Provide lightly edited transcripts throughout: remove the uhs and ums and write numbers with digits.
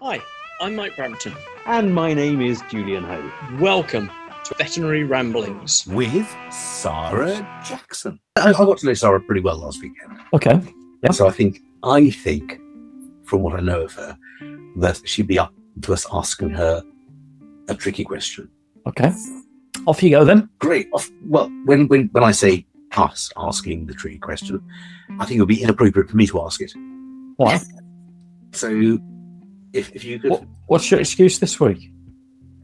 Hi, I'm Mike Brampton. And my name is Julian Hoad. Welcome to Veterinary Ramblings. With Sara Jackson. I got to know Sara pretty well last weekend. Okay. Yeah. So I think, from what I know of her, that she'd be up to us asking her a tricky question. Okay. Off you go then. Great. Well, when I say us asking the tricky question, I think it would be inappropriate for me to ask it. Why? So, if you could... What's your excuse this week?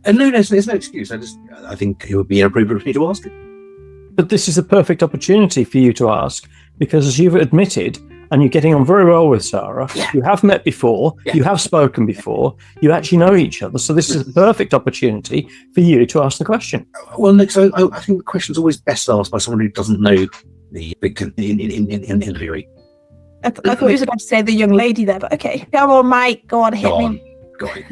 No, there's no excuse. I think it would be inappropriate for me to ask it. But this is a perfect opportunity for you to ask, because as you've admitted, and you're getting on very well with Sara, you have met before, you have spoken before, you actually know each other, so this is a perfect opportunity for you to ask the question. Well, Nick, so I think the question's always best asked by someone who doesn't know the victim in interviewing. I thought he was about to say the young lady there, but okay. Come on, Mike. Go on, hit me. Go on.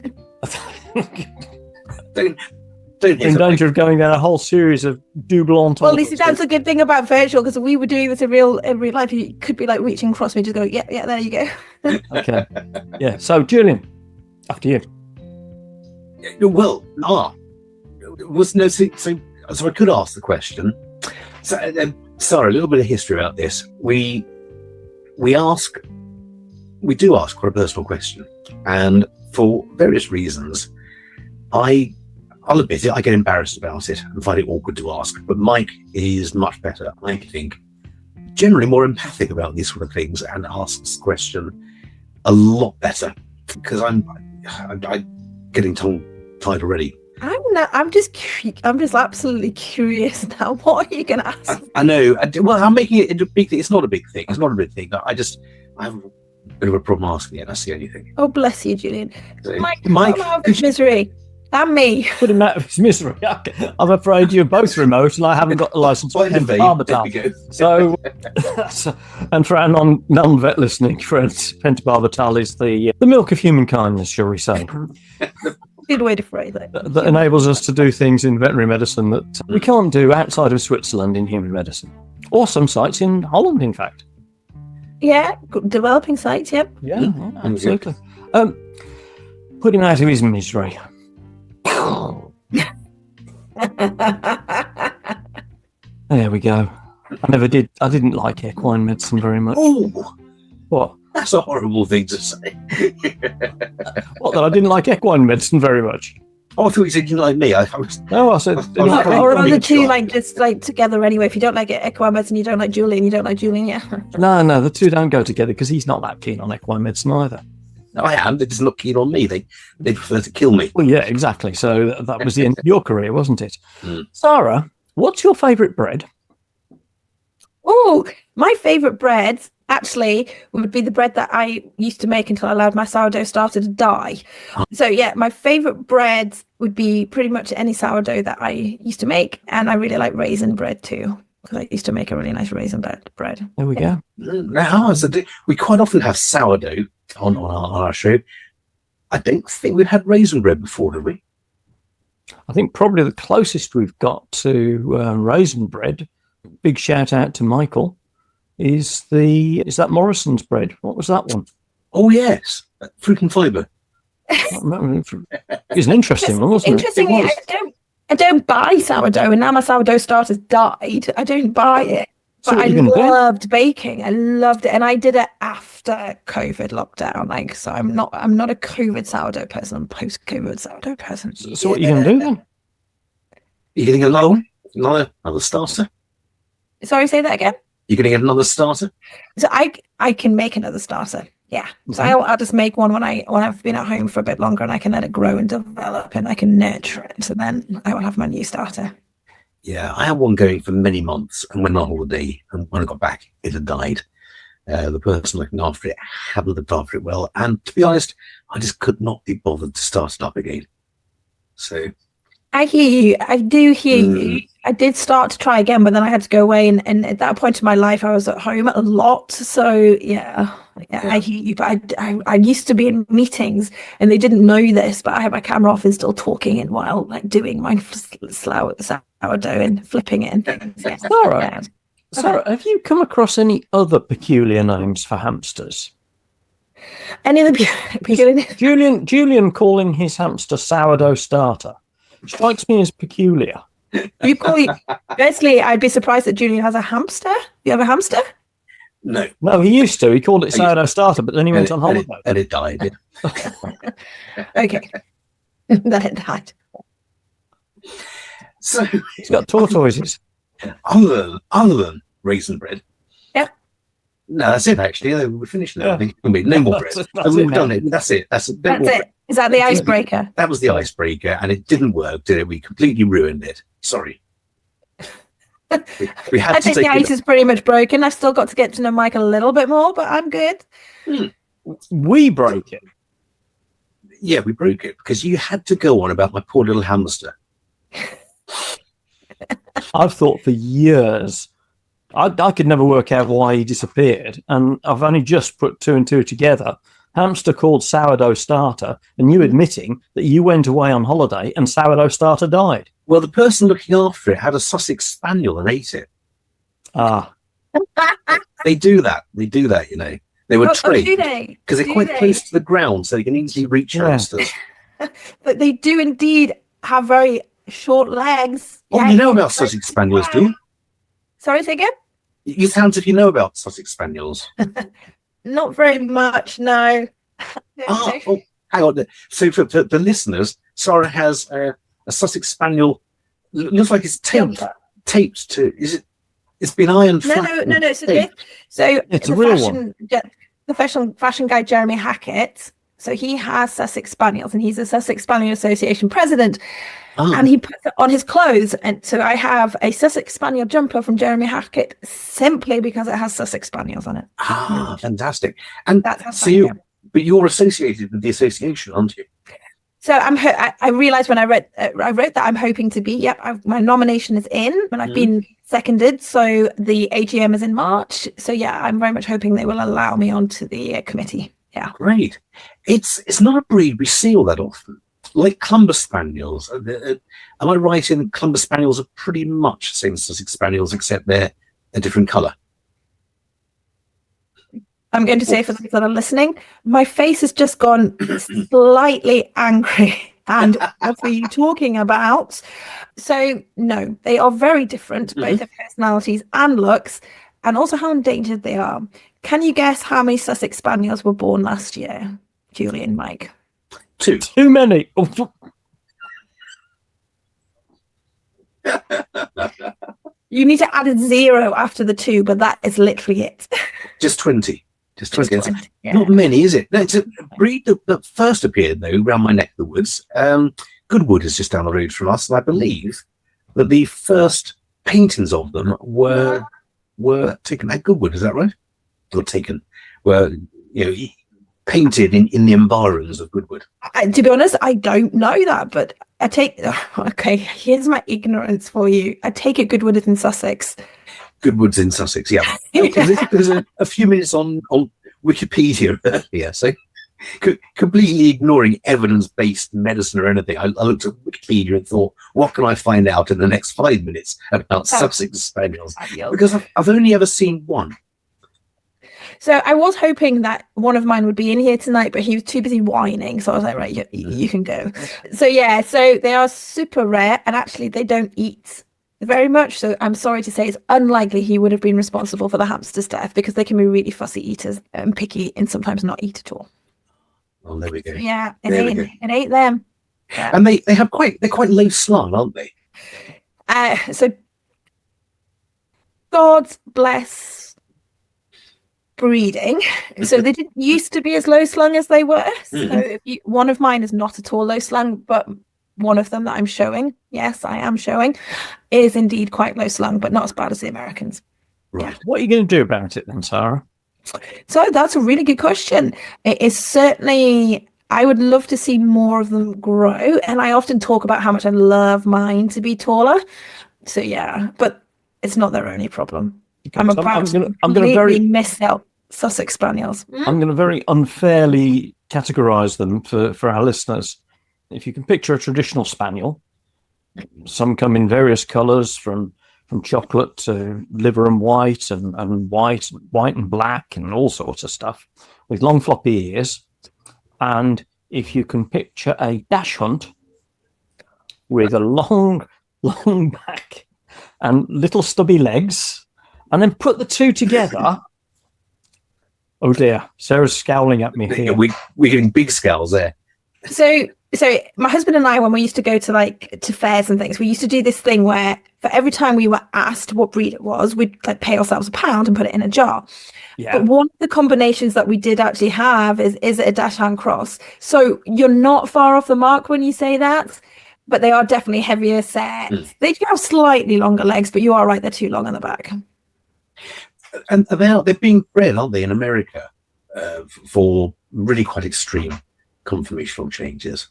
Don't In danger of going down a whole series of double entendres. Well, Lisa, that's a good thing about virtual, because we were doing this in real life. You could be like reaching across me, just go, yeah, there you go. Okay. Yeah. So, Julian, after you. Well, so I could ask the question. So, Sara, a little bit of history about this. We do ask quite a personal question, and for various reasons, I'll admit it, I get embarrassed about it and find it awkward to ask. But Mike is much better, I think, generally more empathic about these sort of things, and asks the question a lot better, because I'm getting tongue-tied already. I'm just absolutely curious now. What are you going to ask? I know. Well, I'm making it into a big thing. It's not a big thing. I have a bit of a problem asking it. That's the only thing. Oh, bless you, Julian. So, Mike, come out of misery. And me. Put him out of his misery. I'm afraid you're both remote, and I haven't got the license for pentobarbital. So, and for our non-vet listening friends, pentobarbital is the milk of human kindness, shall we say? Good way to phrase it. That enables us to do things in veterinary medicine that we can't do outside of Switzerland in human medicine, or some sites in Holland, in fact. Yeah, developing sites. Yep. Yeah, absolutely. Put him out of his misery. There we go. I didn't like equine medicine very much. Oh, what? That's a horrible thing to say. What, that I didn't like equine medicine very much? Oh, I thought you said you didn't like me. I said... Or are the two just together anyway? If you don't like equine medicine, you don't like Julian, yeah. No, the two don't go together, because he's not that keen on equine medicine either. No, I am. They're just not keen on me. They prefer to kill me. Well, yeah, exactly. So that was the end of your career, wasn't it? Mm. Sara, what's your favourite bread? Oh, my favourite bread actually would be the bread that I used to make until I allowed my sourdough starter to die. So yeah, my favourite bread would be pretty much any sourdough that I used to make, and I really like raisin bread too, because I used to make a really nice raisin bread. There we go. Now, we quite often have sourdough on our show. I don't think we've had raisin bread before, have we? I think probably the closest we've got to raisin bread, big shout out to Michael, is that Morrison's bread. What was that one? Oh, yes. Fruit and fibre. It was an interesting one, wasn't it? Interestingly, I don't buy sourdough, and now my sourdough starter's died. I don't buy it. But I loved baking. I loved it, and I did it after COVID lockdown. So I'm not a COVID sourdough person. I'm a post-COVID sourdough person. So what are you going to do then? You're going to get another one? Another starter? Sorry, say that again. You're going to get another starter? So I can make another starter. Yeah. So I'll just make one when I've been at home for a bit longer, and I can let it grow and develop, and I can nurture it. So then I will have my new starter. Yeah, I had one going for many months, and went on holiday, and when I got back, it had died. The person looking after it hadn't looked after it well, and to be honest, I just could not be bothered to start it up again. So I hear you. I do hear you. I did start to try again, but then I had to go away, and at that point in my life, I was at home a lot. So yeah, I hear you. But I used to be in meetings, and they didn't know this, but I had my camera off and still talking in while doing my sourdough and flipping it and things. Yeah. Sara, have you come across any other peculiar names for hamsters? Any of the peculiar? Julian calling his hamster sourdough starter strikes me as peculiar. You call it? Firstly, I'd be surprised that Julian has a hamster. You have a hamster? No, he used to. He called it sourdough starter, but then he went on holiday. And it died. Okay. Then it died. So He's got tortoises. other than raisin bread. Yeah. No, that's it actually. We're finished now. I think no more bread. We've done it. That's it. That's it. Is that the icebreaker? That was the icebreaker, and it didn't work, did it? We completely ruined it. Sorry. We had I to think take the ice is pretty much broken. I've still got to get to know Mike a little bit more, but I'm good. We broke it. Yeah, we broke it because you had to go on about my poor little hamster. I've thought for years. I could never work out why he disappeared, and I've only just put two and two together. Hamster called sourdough starter, and you admitting that you went away on holiday and sourdough starter died. Well, the person looking after it had a Sussex Spaniel and ate it. Ah, They do that. You know. They were trained do they? because they're quite close to the ground, so they can easily reach hamsters. But they do indeed have very short legs. Oh, you know about Sussex Spaniels, do you? Sorry, say again? You sound as if you know about Sussex Spaniels. Not very much, no. Oh, hang on. So for the listeners, Sara has a Sussex Spaniel. Looks like it's taped to. Is it? It's been ironed flat. No. It's okay. So it's a real one. The fashion guy Jeremy Hackett. So he has Sussex Spaniels, and he's a Sussex Spaniel Association president. And he puts it on his clothes. And so I have a Sussex Spaniel jumper from Jeremy Hackett simply because it has Sussex Spaniels on it. Ah, fantastic! And that's how so but you're associated with the association, aren't you? So I realized when I wrote that I'm hoping to be. Yep, my nomination is in, and I've been seconded. So the AGM is in March. So yeah, I'm very much hoping they will allow me onto the committee. Yeah, great. It's not a breed we see all that often. Like Clumber Spaniels. Am I right in Clumber Spaniels are pretty much the same as Sussex Spaniels, except they're a different colour? I'm going to say for those that are listening, my face has just gone slightly angry. And what are you talking about? So, no, they are very different, both their personalities and looks, and also how endangered they are. Can you guess how many Sussex Spaniels were born last year, Julian, Mike? 2. Too many. You need to add a 0 after the 2, but that is literally it. Just 20. Just 20. Yeah. Not many, is it? No, it's a breed that first appeared, though, around my neck of the woods. Goodwood is just down the road from us, and I believe that the first paintings of them were taken at Goodwood. Is that right? Or taken? Were painted in the environs of Goodwood. To be honest, I don't know that, but I take. Okay, here's my ignorance for you. I take it Goodwood is in Sussex. Goodwood's in Sussex, yeah. There's a few minutes on Wikipedia earlier, so completely ignoring evidence-based medicine or anything. I looked at Wikipedia and thought, what can I find out in the next 5 minutes about Sussex Spaniels? Because I've only ever seen one. So I was hoping that one of mine would be in here tonight, but he was too busy whining. So I was like, right, you can go. So yeah, so they are super rare, and actually they don't eat very much. So I'm sorry to say it's unlikely he would have been responsible for the hamster's death, because they can be really fussy eaters and picky and sometimes not eat at all. Well, there we go. Yeah, it ain't them. Yeah. And they're quite low slung, aren't they? So God bless breeding. So they didn't used to be as low slung as they were. So one of mine is not at all low slung, but one of them that I'm showing, yes, I am showing, is indeed quite low slung, but not as bad as the Americans. Right. Yeah. What are you going to do about it then, Sara? So that's a really good question. It is certainly, I would love to see more of them grow. And I often talk about how much I love mine to be taller. So yeah, but it's not their only problem. Okay, I'm so about to I'm going to miss out Sussex Spaniels. I'm going to very unfairly categorize them for our listeners. If you can picture a traditional spaniel, some come in various colors from chocolate to liver and white and white and black and all sorts of stuff. with long floppy ears. And if you can picture a dash hunt with a long back and little stubby legs, and then put the two together. Oh dear, Sarah's scowling at me here. We're getting big scales there. So my husband and I, when we used to go to fairs and things, we used to do this thing where for every time we were asked what breed it was, we'd like pay ourselves £1 and put it in a jar. Yeah. But one of the combinations that we did actually have is a Dachshund cross. So you're not far off the mark when you say that, but they are definitely heavier set. They do have slightly longer legs, but you are right, they're too long on the back. And they're being bred, aren't they, in America, for really quite extreme conformational changes.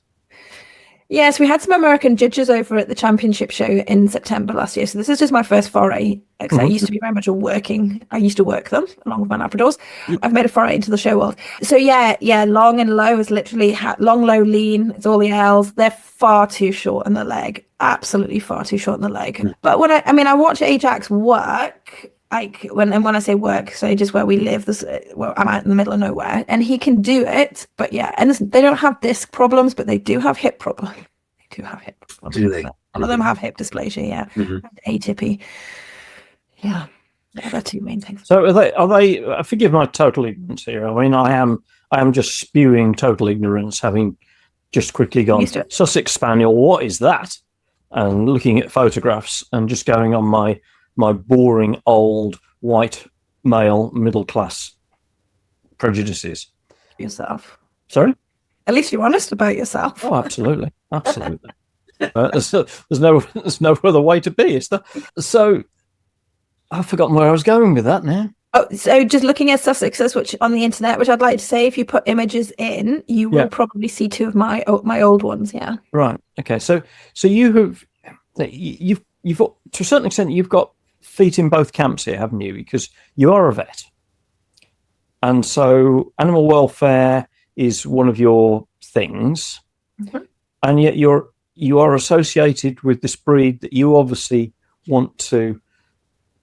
Yes, we had some American judges over at the championship show in September last year. So this is just my first foray. Because I used to be very much I used to work them along with my Labradors. I've made a foray into the show world. So yeah, long and low is literally long, low, lean. It's all the L's. They're far too short in the leg. Absolutely far too short in the leg. But when I watch Ajax work, like when I say work, so just where we live, I'm out in the middle of nowhere, and he can do it. But yeah, and they don't have disc problems, but they do have hip problems. They do have hip problems. Do they? Some of them have hip dysplasia, yeah, and atypy. Yeah, they're two main things. So are they? Forgive my total ignorance here. I mean, I am just spewing total ignorance, having just quickly gone Sussex Spaniel. What is that? And looking at photographs and just going on my boring old white male middle class prejudices. Yourself. Sorry? At least you're honest about yourself. Oh, absolutely. There's no other way to be, is there? So I've forgotten where I was going with that now. Oh, so just looking at Sussexes, which on the internet, which I'd like to say, if you put images in, you will probably see two of my old ones. Yeah. Right. Okay. So you've to a certain extent you've got feet in both camps here, haven't you? Because you are a vet, and so animal welfare is one of your things, and yet you are associated with this breed that you obviously want to,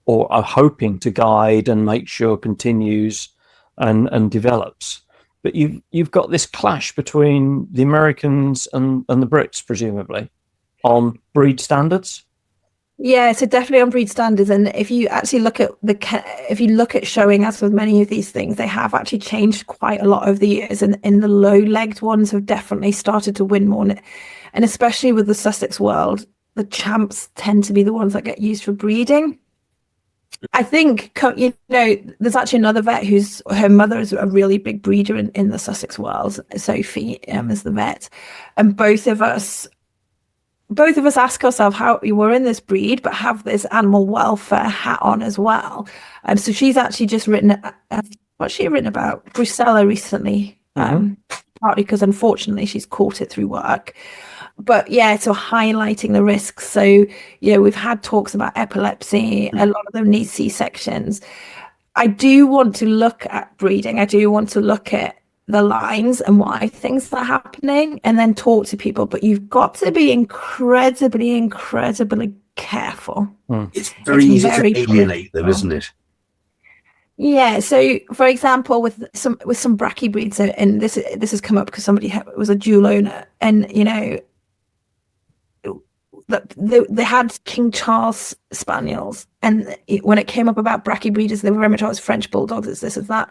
or are hoping to guide and make sure continues and develops. But you've got this clash between the Americans and the Brits, presumably, on breed standards. Yeah, so definitely on breed standards. And if you actually look at showing, as with many of these things, they have actually changed quite a lot over the years. And the low-legged ones have definitely started to win more. And especially with the Sussex world, the champs tend to be the ones that get used for breeding. I think, there's actually another vet her mother is a really big breeder in the Sussex world. Sophie is the vet. And both of us ask ourselves how we're in this breed, but have this animal welfare hat on as well. So she's actually just written, what's she written about? Brucella recently, partly because unfortunately she's caught it through work. But yeah, so highlighting the risks. So, we've had talks about epilepsy. A lot of them need C-sections. I do want to look at breeding. I do want to look at the lines and why things are happening and then talk to people. But you've got to be incredibly careful. It's very easy to alienate them, isn't it? Yeah. So, for example, with some brachy breeds, and this has come up because somebody was a dual owner, and they had King Charles Spaniels, and when it came up about brachy breeders, they were very much always French bulldogs, it's this, it's that.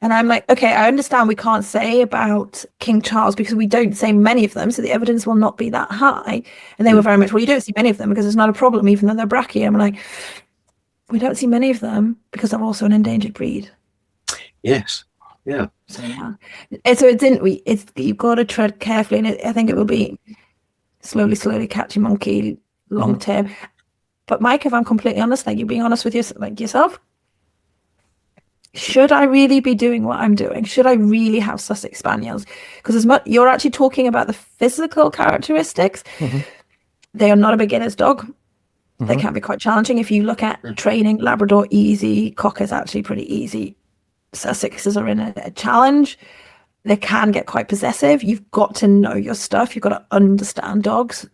And I'm like, okay, I understand we can't say about King Charles because we don't say many of them, so the evidence will not be that high. And they were very much, well, you don't see many of them because it's not a problem, even though they're brachy. I'm like, we don't see many of them because they're also an endangered breed. Yes. Yeah. So yeah. And so you've got to tread carefully, and I think it will be slowly catch a monkey long term. But Mike, if I'm completely honest, like you're being honest with yourself, should I really be doing what I'm doing? Should I really have Sussex Spaniels? Because as much you're actually talking about the physical characteristics, they are not a beginner's dog. They can be quite challenging. If you look at training, Labrador easy, Cocker's actually pretty easy. Sussexes are in a challenge. They can get quite possessive. You've got to know your stuff. You've got to understand dogs.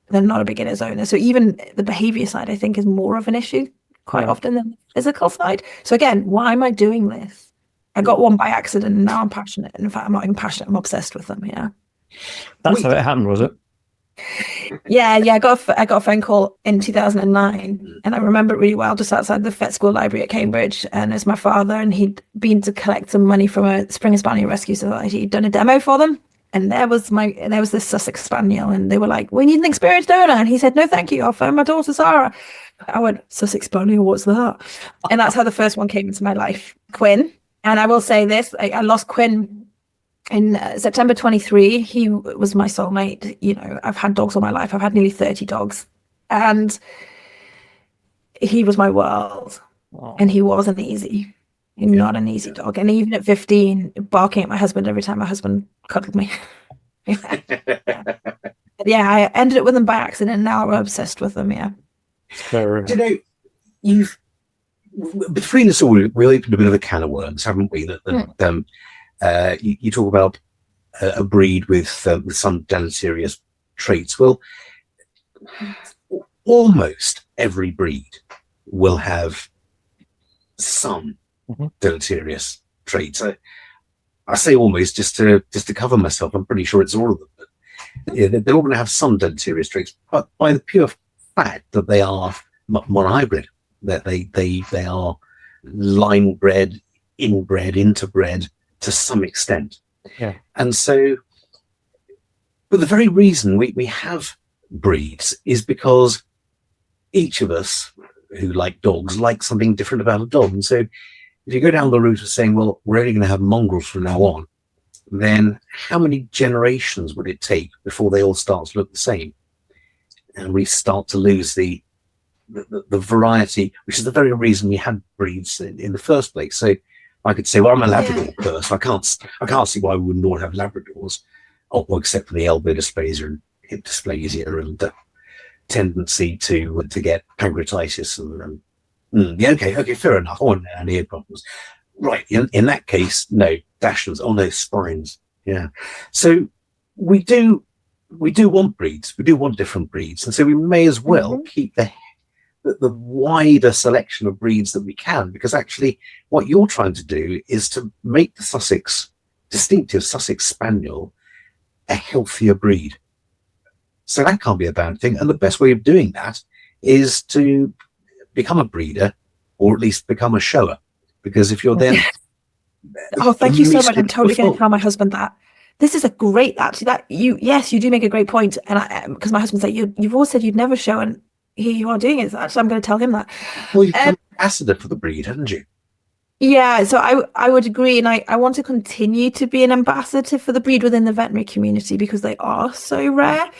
They're not a beginner's owner. So even the behavior side, I think, is more of an issue quite often than the physical side. So again, why am I doing this? I got one by accident, and now I'm passionate. In fact, I'm not even passionate, I'm obsessed with them. Yeah. That's how it happened, was it? Yeah. I got a phone call in 2009, and I remember it really well, just outside the vet school library at Cambridge. And it's my father, and he'd been to collect some money from a Springer Spaniel Rescue Society. He'd done a demo for them, and there was this Sussex Spaniel, and they were like, "We need an experienced owner," and he said, "No, thank you. I'll phone my daughter Sara." I went, "Sussex Spaniel, what's that?" And that's how the first one came into my life, Quinn. And I will say this: I lost Quinn in September 23. He was my soulmate. You know, I've had dogs all my life. I've had nearly 30 dogs, and he was my world. Oh. And he wasn't easy. Not an easy dog. And even at 15, barking at my husband every time my husband cuddled me. Yeah, I ended up with them by accident, and now I'm obsessed with them. Yeah. Very... Do you know, you've between us all, we opened a bit of a can of worms, haven't we? You talk about a breed with some deleterious traits. Well, almost every breed will have some deleterious traits. I say almost just to cover myself. I'm pretty sure it's all of them. But yeah, they're all going to have some deleterious traits, but by the pure fact that they are monohybrid, that they are line bred, inbred, interbred to some extent. Yeah. And so, but the very reason we have breeds is because each of us who like dogs like something different about a dog. And so if you go down the route of saying, well, we're only going to have mongrels from now on, then how many generations would it take before they all start to look the same? And we start to lose the variety, which is the very reason we had breeds in the first place. So I could say, well, I'm a Labrador person. I can't see why we wouldn't all have Labradors, well, except for the elbow dysplasia and hip dysplasia and the tendency to get pancreatitis and okay, fair enough. Oh, and ear problems. Right. In that case, no dashes. Oh no, spines. Yeah. So we do want breeds. We do want different breeds, and so we may as well keep the wider selection of breeds that we can, because actually what you're trying to do is to make the distinctive Sussex Spaniel a healthier breed. So that can't be a bad thing. And the best way of doing that is to become a breeder, or at least become a shower. Because if you're then... Oh, thank you so much. I'm totally going to tell my husband that. This is a great, actually, you do make a great point. And because my husband said, you've always said you'd never show, and here you are doing it. So I'm going to tell him that. Well, you've been ambassador for the breed, haven't you? Yeah, so I would agree, and I want to continue to be an ambassador for the breed within the veterinary community, because they are so rare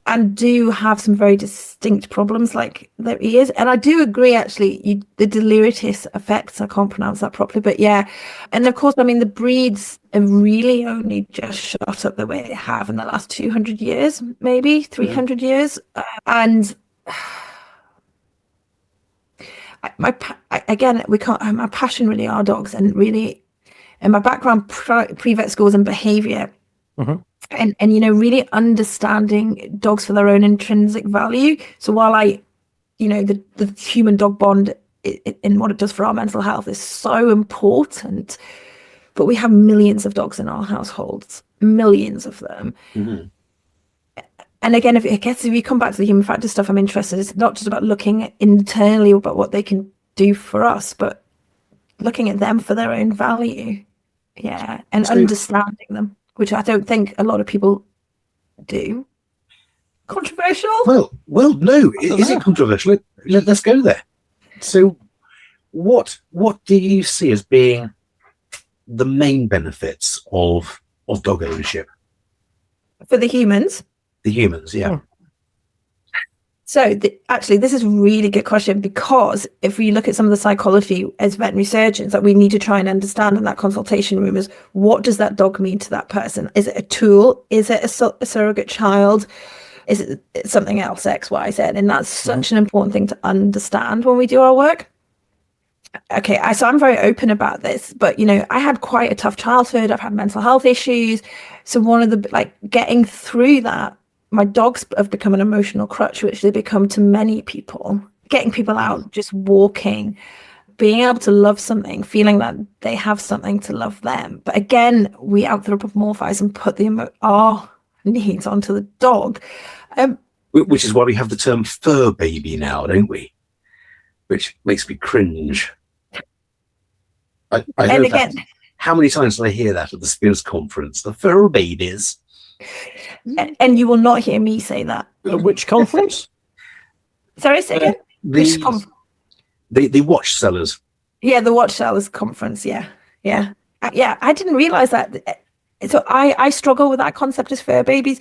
and do have some very distinct problems like their ears. And I do agree, actually, the deleterious effects, I can't pronounce that properly, but yeah. And of course, I mean, the breeds have really only just shot up the way they have in the last 200 years, maybe 300 years. And my passion really are dogs, and really, and my background pre-vet schools and behavior, and really understanding dogs for their own intrinsic value. So while the human dog bond in what it does for our mental health is so important, but we have millions of dogs in our households, millions of them. And again, if we come back to the human factor stuff, I'm interested. It's not just about looking internally about what they can do for us, but looking at them for their own value. Yeah. And understanding them, which I don't think a lot of people do. Controversial? Well, no. Is it controversial? Let's go there. So what do you see as being the main benefits of dog ownership? For the humans? The humans, yeah. So actually, this is a really good question, because if we look at some of the psychology as veterinary surgeons that we need to try and understand in that consultation room is, what does that dog mean to that person? Is it a tool? Is it a surrogate child? Is it something else, X, Y, Z? And that's such an important thing to understand when we do our work. Okay, so I'm very open about this, but I had quite a tough childhood. I've had mental health issues. So one of the, getting through that, my dogs have become an emotional crutch, which they become to many people. Getting people out, just walking, being able to love something, feeling that they have something to love them. But again, we anthropomorphize and put our needs onto the dog. Which is why we have the term fur baby now, don't we? Which makes me cringe. I heard that. How many times did I hear that at the Spears conference? The fur babies. And you will not hear me say that. At which conference? Sorry, say again? The watch sellers. Yeah, the watch sellers conference. Yeah. I didn't realize that. So I struggle with that concept as fur babies.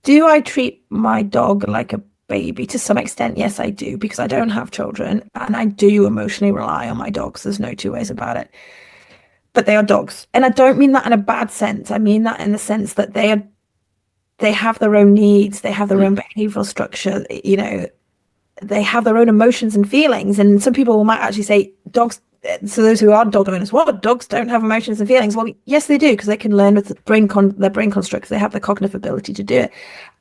Do I treat my dog like a baby? To some extent, yes, I do, because I don't have children, and I do emotionally rely on my dogs. There's no two ways about it. But they are dogs, and I don't mean that in a bad sense. I mean that in the sense that they have their own needs, they have their own behavioral structure. You know, they have their own emotions and feelings. And some people might actually say dogs. So those who are dog owners, what, dogs don't have emotions and feelings? Well, yes, they do, because they can learn with their brain constructs. They have the cognitive ability to do it,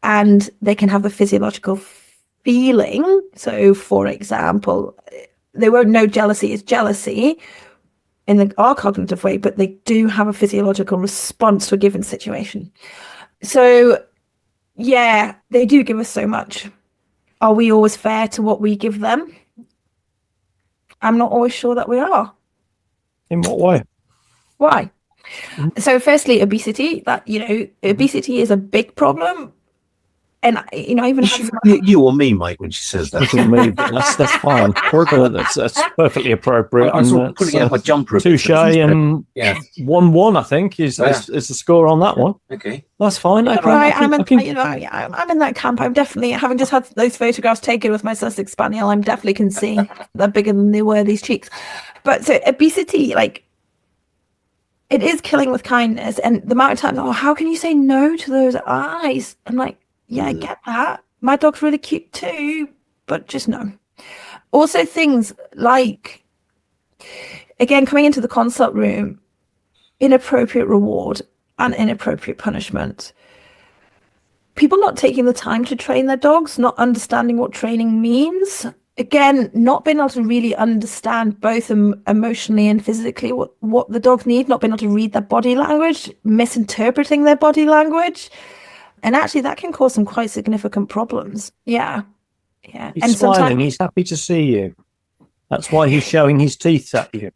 and they can have the physiological feeling. So, for example, they won't know jealousy is jealousy in our cognitive way, but they do have a physiological response to a given situation. So, yeah, they do give us so much. Are we always fair to what we give them? I'm not always sure that we are. In what way? Why? So firstly, obesity. Obesity is a big problem. And, I even have you or me, Mike, when she says that. Me, but that's fine. That's perfectly appropriate. I was putting out my jumper. Touche, and 1-1, I think, is the score on that one. Okay, that's fine. I'm in that camp. I'm definitely, having just had those photographs taken with my Sussex Spaniel, I'm definitely can see they're bigger than they were, these cheeks. But so obesity, it is killing with kindness. And the amount of time, how can you say no to those eyes? I'm like, yeah, I get that. My dog's really cute too, but just no. Also things like, again, coming into the consult room, inappropriate reward and inappropriate punishment. People not taking the time to train their dogs, not understanding what training means. Again, not being able to really understand both emotionally and physically what the dogs need, not being able to read their body language, misinterpreting their body language. And actually, that can cause some quite significant problems. Yeah. He's and smiling. sometimes He's happy to see you. That's why he's showing his teeth at you.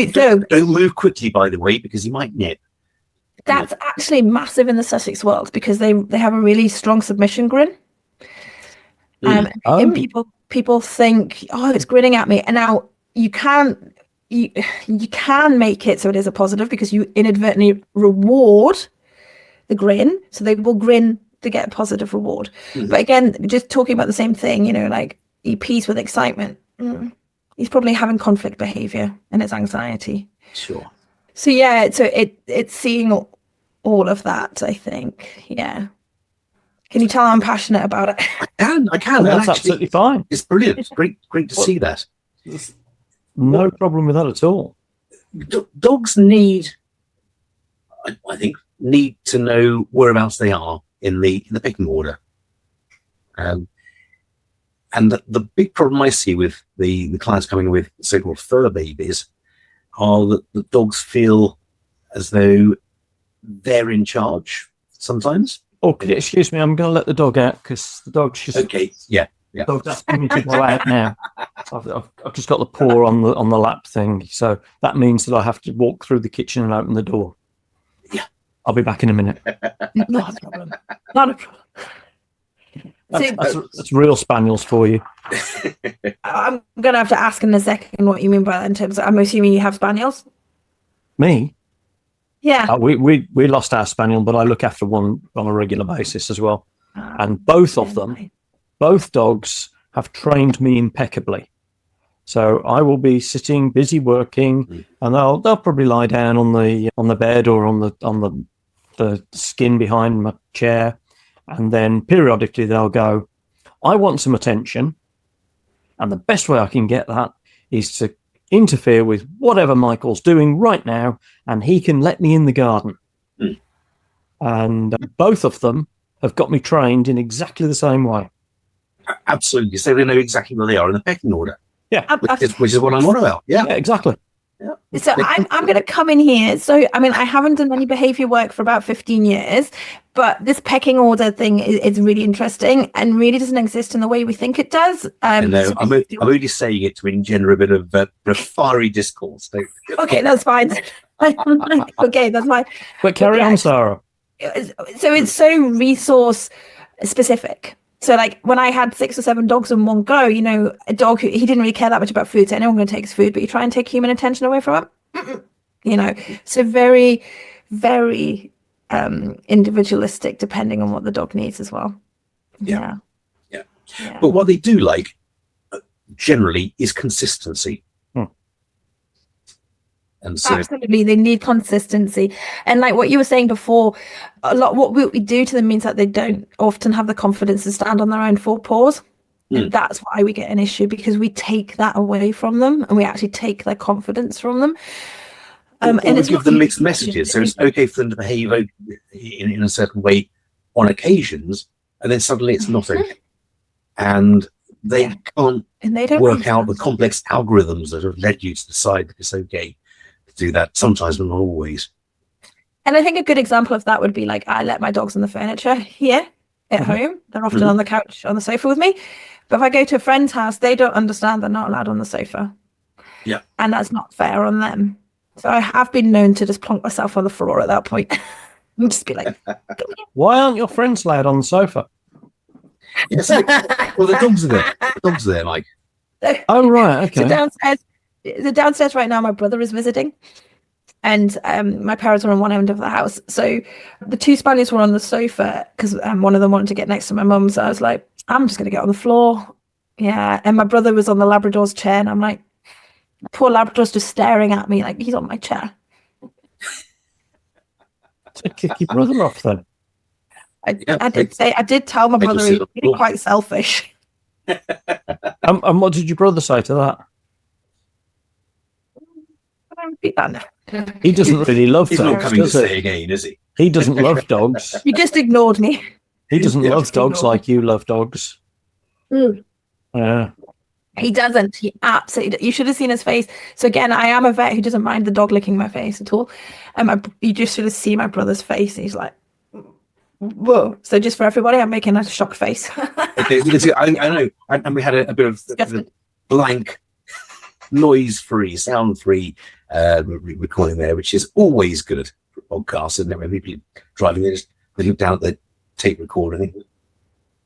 Don't move quickly, by the way, because you might nip. That's actually massive in the Sussex world, because they have a really strong submission grin. And people think, it's grinning at me. And now you can make it so it is a positive, because you inadvertently reward the grin, so they will grin to get a positive reward. But again, just talking about the same thing, he pees with excitement. He's probably having conflict behavior and it's anxiety. Sure. So yeah, so it's seeing all of that, I think. Yeah. Can you tell I'm passionate about it? I can. That's absolutely fine. It's brilliant. It's great to see that. No problem with that at all. Dogs need, I think, to know whereabouts they are in the pecking order. And the big problem I see with the clients coming with so-called fur babies are that the dogs feel as though they're in charge sometimes. Oh, excuse me, I'm going to let the dog out, because the dog's just... Okay, yeah. The dog's asking me to go out now. I've just got the paw on the lap thing, so that means that I have to walk through the kitchen and open the door. Yeah. I'll be back in a minute. Not a problem. Not a problem. That's real spaniels for you. I'm going to have to ask in a second what you mean by that, in terms of, I'm assuming you have spaniels? Me? Yeah. We lost our spaniel, but I look after one on a regular basis as well. And both of them, both dogs have trained me impeccably. So I will be sitting, busy working, and they'll probably lie down on the bed or on the skin behind my chair, and then periodically they'll go, I want some attention, and the best way I can get that is to interfere with whatever Michael's doing right now, and he can let me in the garden. And both of them have got me trained in exactly the same way. Absolutely. So they know exactly where they are in the pecking order. Yeah. Which is what I'm on about. Yeah. Yeah, exactly. Yeah. So I'm going to come in here. So, I mean, I haven't done any behavior work for about 15 years, but this pecking order thing is really interesting and really doesn't exist in the way we think it does. No, I'm only saying it to engender a bit of fiery discourse. Okay, that's fine. Okay, that's fine. But carry on, Sarah. So it's so resource specific. So like when I had 6 or 7 dogs in one go, you know, a dog who he didn't really care that much about food, so anyone going to take his food, but you try and take human attention away from him, you know. So very, very individualistic, depending on what the dog needs as well. Yeah. But what they do like generally is consistency. And so absolutely, they need consistency. And like what you were saying before, a lot what we do to them means that they don't often have the confidence to stand on their own 4 paws. And that's why we get an issue, because we take that away from them and we actually take their confidence from them. And it's give them mixed messages. So it's okay for them to behave in a certain way on occasions, and then suddenly it's not okay. And they can't work out the complex algorithms that have led you to decide that it's okay to do that, sometimes but not always. And I think a good example of that would be like, I let my dogs on the furniture here at home. They're often on the couch, on the sofa with me. But if I go to a friend's house, they don't understand they're not allowed on the sofa. Yeah. And that's not fair on them. So I have been known to just plonk myself on the floor at that point and just be like, why aren't your friends allowed on the sofa? Yes, well, the dogs are there. The dogs are there, Mike. Oh, right. Okay. So downstairs right now, my brother is visiting. And my parents were on one end of the house. So the 2 spaniels were on the sofa because one of them wanted to get next to my mum. So I was like, I'm just going to get on the floor. Yeah. And my brother was on the Labrador's chair. And I'm like, poor Labrador's just staring at me like he's on my chair. To kick your brother off then. I did tell my brother he's really quite selfish. And what did your brother say to that? I don't repeat that now. He doesn't really love dogs. He's not coming to say again, is he? He doesn't love dogs. You just ignored me. He doesn't love dogs like you love dogs. Yeah. He doesn't. He absolutely. You should have seen his face. So again, I am a vet who doesn't mind the dog licking my face at all. You just should have seen my brother's face. He's like, whoa. So just for everybody, I'm making a shocked face. I know. And we had a bit of the blank, noise-free, sound-free recording there, which is always good for podcasts. And when people driving, they look down at the tape recorder and think,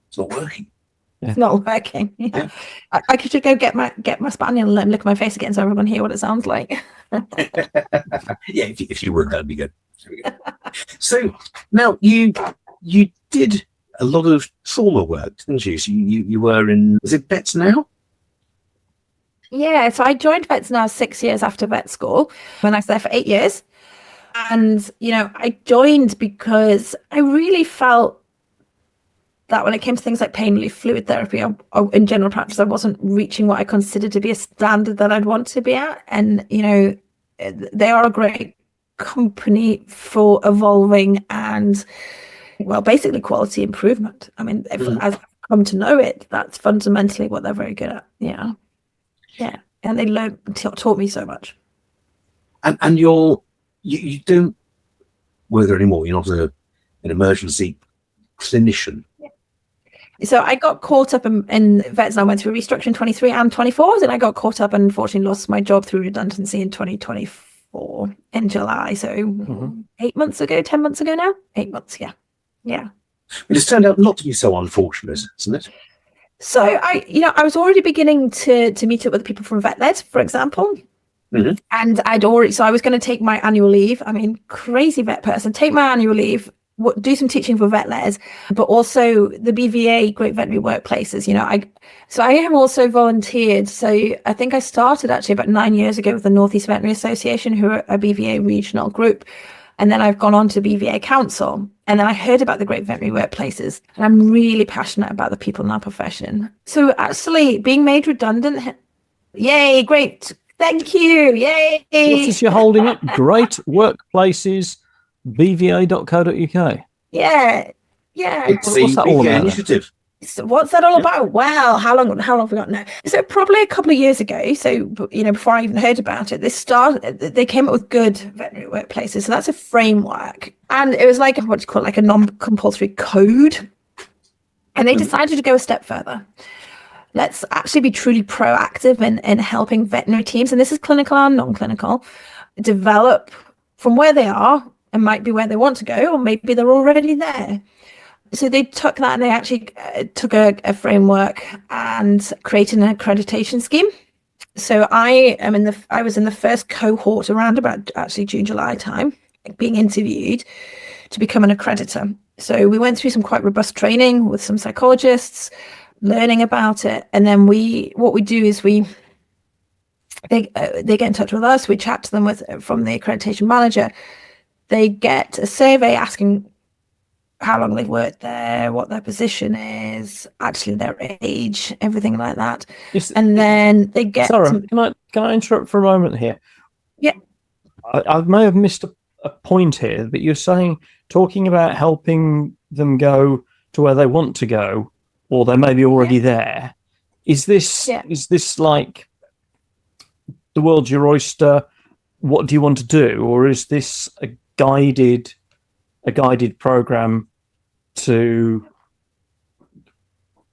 it's not working. It's not working. Yeah. I could just go get my spaniel and let him lick my face again so everyone hear what it sounds like. Yeah, if you would, that'd be good. So now you did a lot of trauma work, didn't you? So you were in, is it Vets Now? Yeah, so I joined Vets Now 6 years after vet school when I was there for 8 years. And, you know, I joined because I really felt that when it came to things like pain relief, fluid therapy, in general practice, I wasn't reaching what I considered to be a standard that I'd want to be at. And, you know, they are a great company for evolving and, well, basically quality improvement. I mean, as I've come to know it, that's fundamentally what they're very good at. Yeah. Yeah. And they taught me so much. And you don't work there anymore. You're not an emergency clinician. So I got caught up in Vets. I went through restructuring 23 and 24, and I got caught up and unfortunately lost my job through redundancy in 2024 in July. So 8 months ago, 10 months ago now, 8 months. Yeah. Yeah. It has turned out not to be so unfortunate, isn't it? So I was already beginning to meet up with people from VetLed, for example. And I was going to take my annual leave. I mean, crazy vet person, take my annual leave, do some teaching for VetLed, but also the BVA, Great Veterinary Workplaces. You know, I have also volunteered. So I think I started actually about 9 years ago with the Northeast Veterinary Association, who are a BVA regional group. And then I've gone on to BVA Council. And then I heard about the Great Veterinary Workplaces. And I'm really passionate about the people in our profession. So actually being made redundant, yay, great. Thank you. Yay. What is you're holding up? Great Workplaces, bva.co.uk. Yeah. Yeah. It's the BVA initiative. So what's that all about? Well, how long have we got now? So probably a couple of years ago. So, before I even heard about it, they came up with good veterinary workplaces. So that's a framework. And it was like what you call like a non-compulsory code. And they decided to go a step further. Let's actually be truly proactive in helping veterinary teams, and this is clinical and non-clinical, develop from where they are and might be where they want to go, or maybe they're already there. So they took that and they actually took a framework and created an accreditation scheme. So I was in the first cohort around about actually June, July time, being interviewed to become an accreditor. So we went through some quite robust training with some psychologists, learning about it, and then they get in touch with us. We chat to them from the accreditation manager. They get a survey asking how long they've worked there, what their position is, actually their age, everything like that. And then they get. Sarah, can I interrupt for a moment here? Yeah, I may have missed a point here, but you're talking about helping them go to where they want to go, or they may be already there. Is this like the world's your oyster? What do you want to do, or is this a guided program to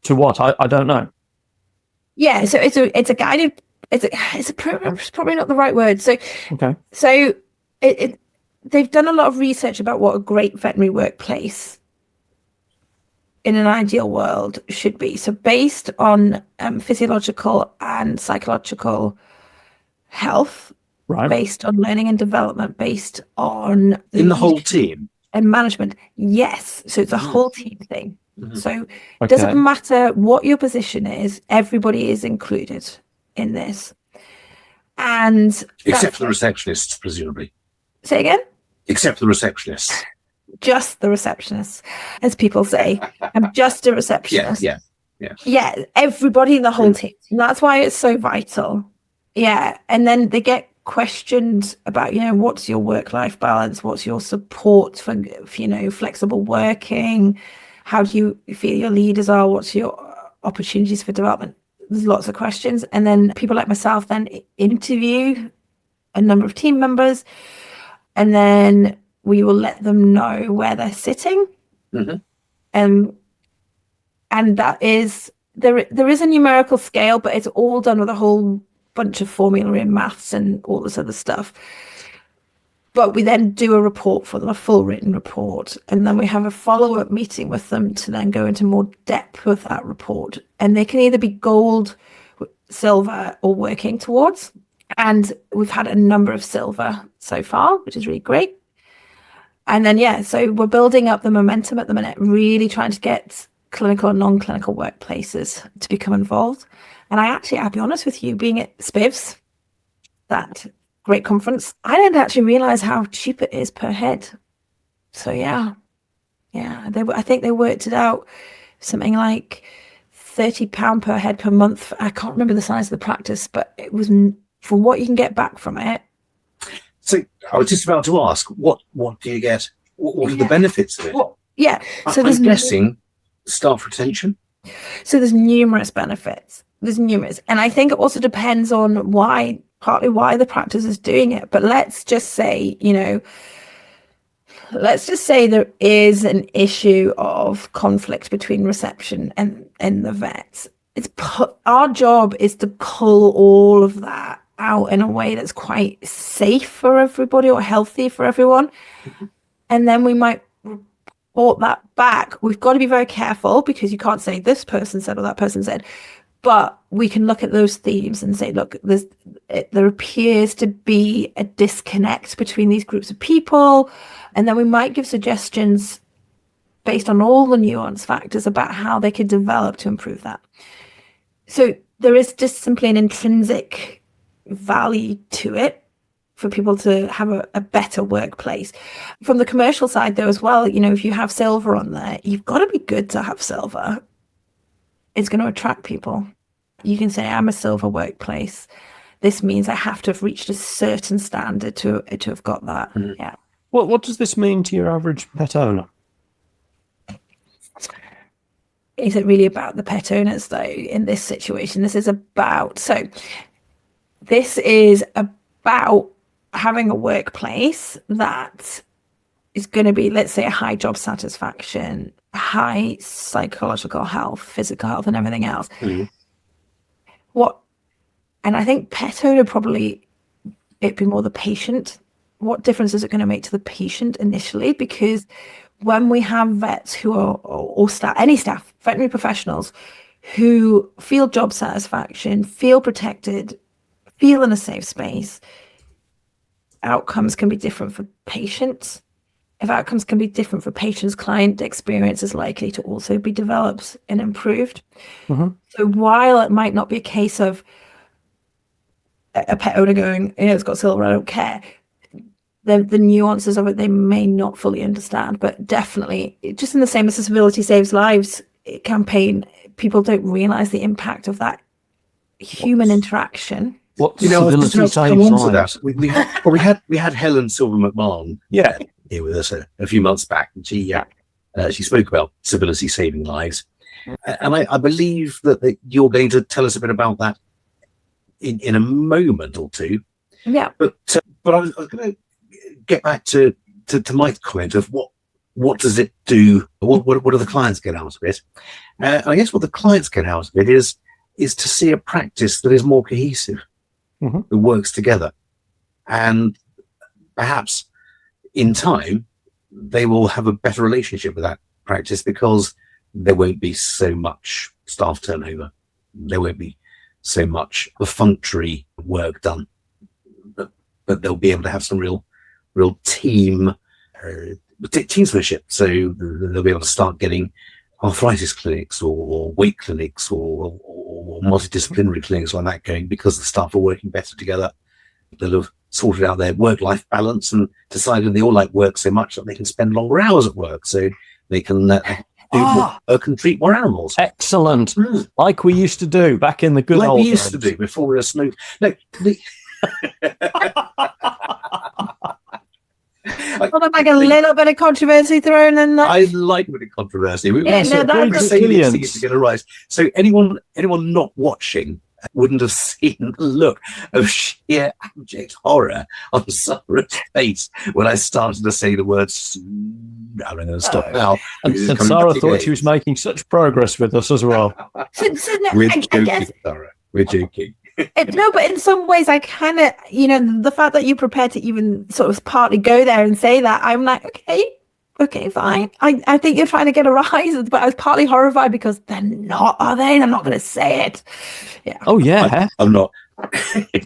what? I don't know. Yeah, so it's a guided. It's a program. It's probably not the right word. So okay. So they've done a lot of research about what a great veterinary workplace in an ideal world should be. So based on physiological and psychological health, right? Based on learning and development, based on in the whole team and management. Yes, so it's a whole team thing. Mm-hmm. So it doesn't matter what your position is; everybody is included in this. And except for the receptionists, presumably. Say again. Except for the receptionists. Just the receptionists, as people say. I'm just a receptionist. Yeah. Everybody in the whole team. And that's why it's so vital. Yeah. And then they get questioned about, what's your work-life balance? What's your support for flexible working? How do you feel your leaders are? What's your opportunities for development? There's lots of questions. And then people like myself then interview a number of team members, and then we will let them know where they're sitting. Mm-hmm. And that is, there is a numerical scale, but it's all done with a whole bunch of formula in maths and all this other stuff. But we then do a report for them, a full written report. And then we have a follow-up meeting with them to then go into more depth with that report. And they can either be gold, silver, or working towards. And we've had a number of silver so far, which is really great. And then, so we're building up the momentum at the minute, really trying to get clinical and non-clinical workplaces to become involved. And I'll be honest with you, being at SPIVs, that great conference, I didn't actually realize how cheap it is per head. So I think they worked it out something like £30 per head per month. I can't remember the size of the practice, but it was for what you can get back from it. So I was just about to ask, what do you get? What are the benefits of it? So I'm guessing staff retention. So there's numerous benefits. And I think it also depends on partly why the practice is doing it. But let's just say, there is an issue of conflict between reception and the vets. Our job is to pull all of that out in a way that's quite safe for everybody or healthy for everyone. Mm-hmm. And then we might report that back. We've got to be very careful, because you can't say this person said or that person said. But we can look at those themes and say, look, there appears to be a disconnect between these groups of people. And then we might give suggestions based on all the nuance factors about how they could develop to improve that. So there is just simply an intrinsic value to it for people to have a better workplace. From the commercial side, though, as well, if you have silver on there, you've got to be good to have silver. It's going to attract people. You can say, I'm a silver workplace. This means I have to have reached a certain standard to have got that. Mm-hmm. Yeah. What does this mean to your average pet owner? is it really about the pet owners though in this situation? This is about having a workplace that is going to be, let's say, a high job satisfaction, high psychological health, physical health, and everything else. And I think pet owner probably, it'd be more the patient. What difference is it going to make to the patient initially? Because when we have vets who are, or staff, any staff, veterinary professionals who feel job satisfaction, feel protected, feel in a safe space, outcomes can be different for patients. If outcomes can be different for patients, client experience is likely to also be developed and improved. So while it might not be a case of a pet owner going, it's got silver, I don't care, the nuances of it they may not fully understand, but definitely, just in the same as the Civility Saves Lives campaign, people don't realize the impact of that human interaction. What Civility Saves Lives? We had Helen Silver McMahon here with us a few months back, and she spoke about Civility Saving Lives, and I believe that you're going to tell us a bit about that in a moment or two. But I was going to get back to Mike's comment of what does it do? What do the clients get out of it? I guess what the clients get out of it is to see a practice that is more cohesive, that works together, and perhaps in time they will have a better relationship with that practice because there won't be so much staff turnover, there won't be so much perfunctory work done, but they'll be able to have some real team teamsmanship. So they'll be able to start getting arthritis clinics or weight clinics or multidisciplinary clinics like that going because the staff are working better together. They'll have sorted out their work-life balance and decided they all like work so much that they can spend longer hours at work, so they can do more work and treat more animals. Excellent. Like we used to do back in the good old days. Like we used to do before we were smooth. No, like a little bit of controversy thrown in there. I like a bit of controversy. That's to get a rise. So anyone not watching wouldn't have seen the look of sheer abject horror on Sarah's face when I started to say the words. I'm going to stop now. And Sarah thought she was making such progress with us as well. We're joking, Sarah. We're joking. No, but in some ways I kind of, the fact that you prepared to even sort of partly go there and say that, I'm like, okay, fine. I think you're trying to get a rise, but I was partly horrified because they're not, are they? And I'm not going to say it. Yeah. Oh yeah. I'm not.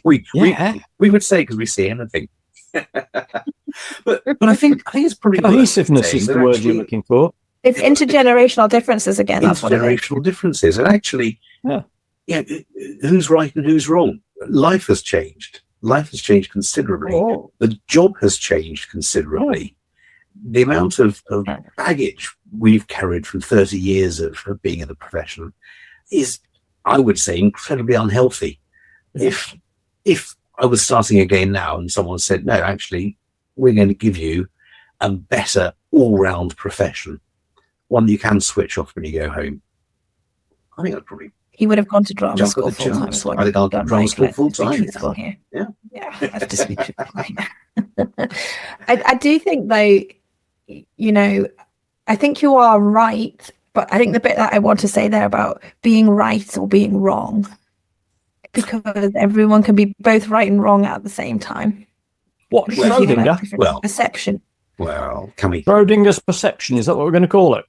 we would say because we see anything. but I think it's probably cohesiveness is the word you're looking for. It's intergenerational differences again. That's what it is. Intergenerational differences, and actually, who's right and who's wrong? Life has changed. Life has changed considerably. The job has changed considerably. The amount of baggage we've carried from 30 years of being in the profession is, I would say, incredibly unhealthy. If I was starting again now and someone said, no, actually, we're going to give you a better all-round profession, one that you can switch off when you go home, I think I'd probably... He would have gone to drama school full-time. I'd have gone to drama school full-time. Yeah. I do think, though, I think you are right, but I think the bit that I want to say there about being right or being wrong, because everyone can be both right and wrong at the same time. What? Schrodinger? Well, perception. Well, can we? Schrodinger's perception, is that what we're going to call it?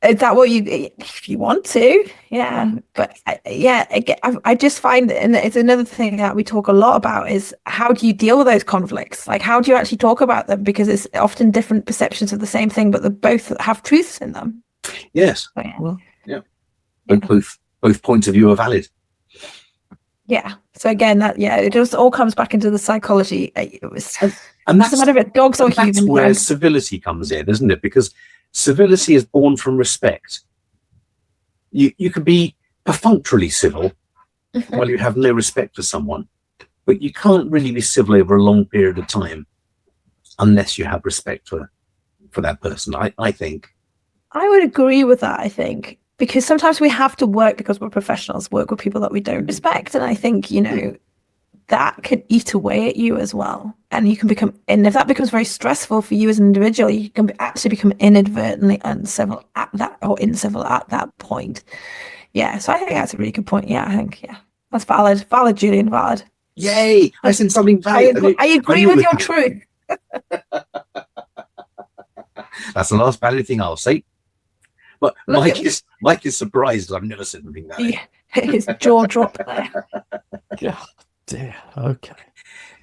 Is that what if you want to? Yeah. But I just find, and it's another thing that we talk a lot about, is how do you deal with those conflicts? Like, how do you actually talk about them? Because it's often different perceptions of the same thing, but they both have truths in them. Yes. So, Both points of view are valid. Yeah. So again, it just all comes back into the psychology. And that's matter if it's dogs or humans. That's where civility comes in, isn't it? Because civility is born from respect. You can be perfunctorily civil while you have no respect for someone, but you can't really be civil over a long period of time unless you have respect for that person. I think. I would agree with that. I think because sometimes we have to work, because we're professionals, work with people that we don't respect. And I think, that can eat away at you as well. And you can and if that becomes very stressful for you as an individual, you can actually become inadvertently uncivil at that, or incivil at that point. Yeah. So I think that's a really good point. Yeah, I think, that's valid. Valid, Julian, valid. Yay! I said something valid. I agree with your truth. That's the last valid thing I'll say. But Mike is surprised I've never said anything valid. Yeah, his jaw dropped there. Yeah, dear. Okay.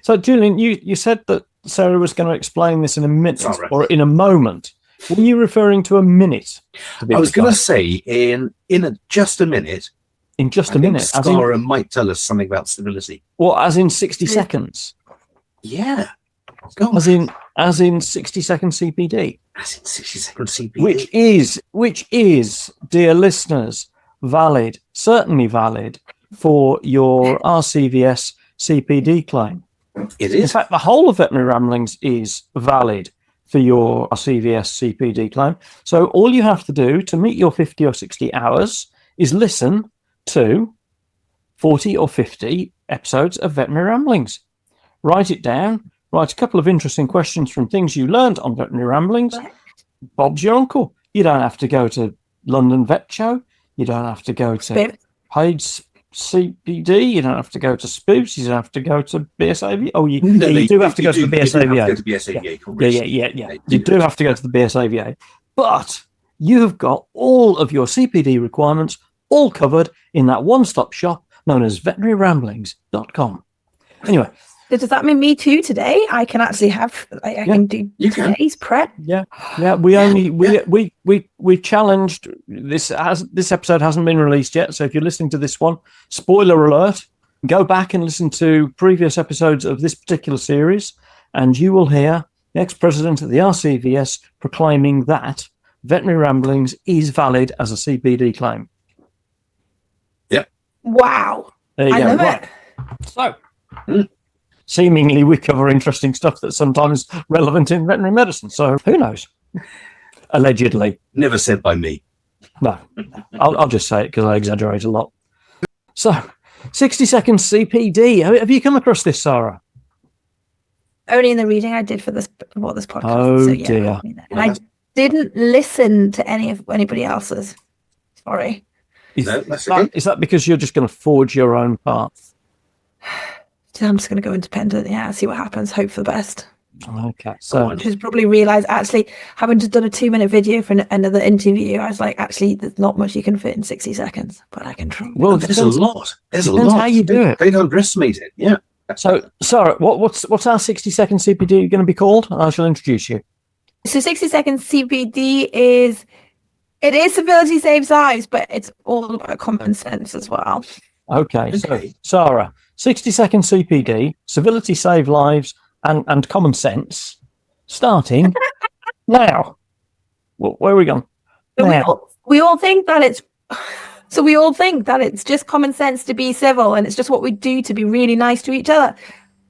So, Julian, you said that Sarah was going to explain this in a minute or in a moment. Were you referring to a minute? I was going to say in just a minute. In just a minute. Sara might tell us something about civility. Or as in 60 seconds? Yeah. As in 60 second CPD. As in 60 second CPD. Which is, dear listeners, valid, certainly valid for your RCVS CPD claim. It is. In fact, the whole of Veterinary Ramblings is valid for your RCVS CPD claim. So all you have to do to meet your 50 or 60 hours is listen to 40 or 50 episodes of Veterinary Ramblings. Write it down. Write a couple of interesting questions from things you learned on Veterinary Ramblings. Bob's your uncle. You don't have to go to London Vet Show. You don't have to go to Paid's CPD. You don't have to go to Spooks. You don't have to go to BSAVA. Oh, you do have to go to the BSAVA. Yeah. You do have to go to the BSAVA. But you have got all of your CPD requirements all covered in that one-stop shop known as veterinaryramblings.com. Anyway. So does that mean me too today? I can actually I can do today's prep. Yeah. We challenged this. This episode hasn't been released yet, so if you're listening to this one, spoiler alert, go back and listen to previous episodes of this particular series, and you will hear the ex-president of the RCVS proclaiming that Veterinary Ramblings is valid as a CPD claim. Yep. Wow. There you go. Right. So. Seemingly, we cover interesting stuff that's sometimes relevant in veterinary medicine. So who knows? Allegedly. Never said by me. No, I'll just say it because I exaggerate a lot. So, 60 seconds CPD. Have you come across this, Sara? Only in the reading I did for this podcast. Oh, so, dear. And I didn't listen to anybody else's. Sorry. Is that because you're just going to forge your own path? I'm just going to go independent. Yeah, see what happens. Hope for the best. Okay. So just probably realised, actually, having just done a 2-minute video for another interview, I was like, actually, there's not much you can fit in 60 seconds, but I can try. Well, there's a lot. There's a lot. How you do it. Don't underestimate it. Yeah. So, Sara, what's our 60 second CPD going to be called? I shall introduce you. So, 60 second CPD is civility saves lives, but it's all about common sense as well. Okay. So, Sara, 60 second CPD, civility save lives, and common sense, starting now. Well, where are we going? So we all think that it's just common sense to be civil, and it's just what we do to be really nice to each other.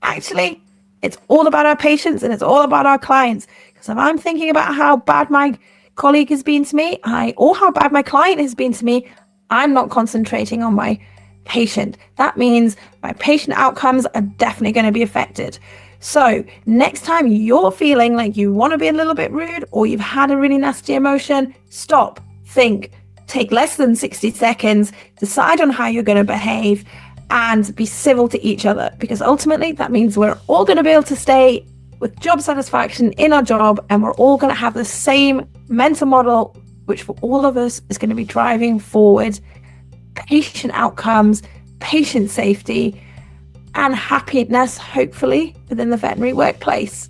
Actually, it's all about our patients and it's all about our clients. Because if I'm thinking about how bad my colleague has been to me, or how bad my client has been to me, I'm not concentrating on my patient. That means my patient outcomes are definitely going to be affected. So next time you're feeling like you want to be a little bit rude, or you've had a really nasty emotion, stop, think, take less than 60 seconds, decide on how you're going to behave, and be civil to each other, because ultimately that means we're all going to be able to stay with job satisfaction in our job, and we're all going to have the same mental model, which for all of us is going to be driving forward patient outcomes, patient safety, and happiness, hopefully, within the veterinary workplace.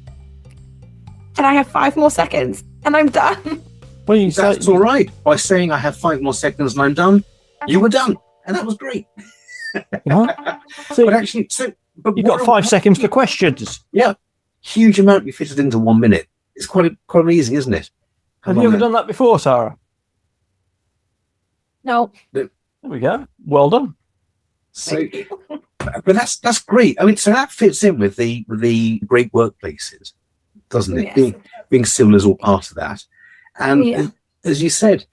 And I have 5 more seconds, and I'm done. Well, that's all right. By saying I have 5 more seconds and I'm done, you were done, and that was great. But actually, you've got 5 seconds for questions. Yeah, huge amount you fitted into 1 minute. It's quite easy, isn't it? Have you ever done that before, Sara? No. There we go. Well done. So, but that's great. I mean, so that fits in with the great workplaces, doesn't it? Yes. Being civil is all part of that. And as you said,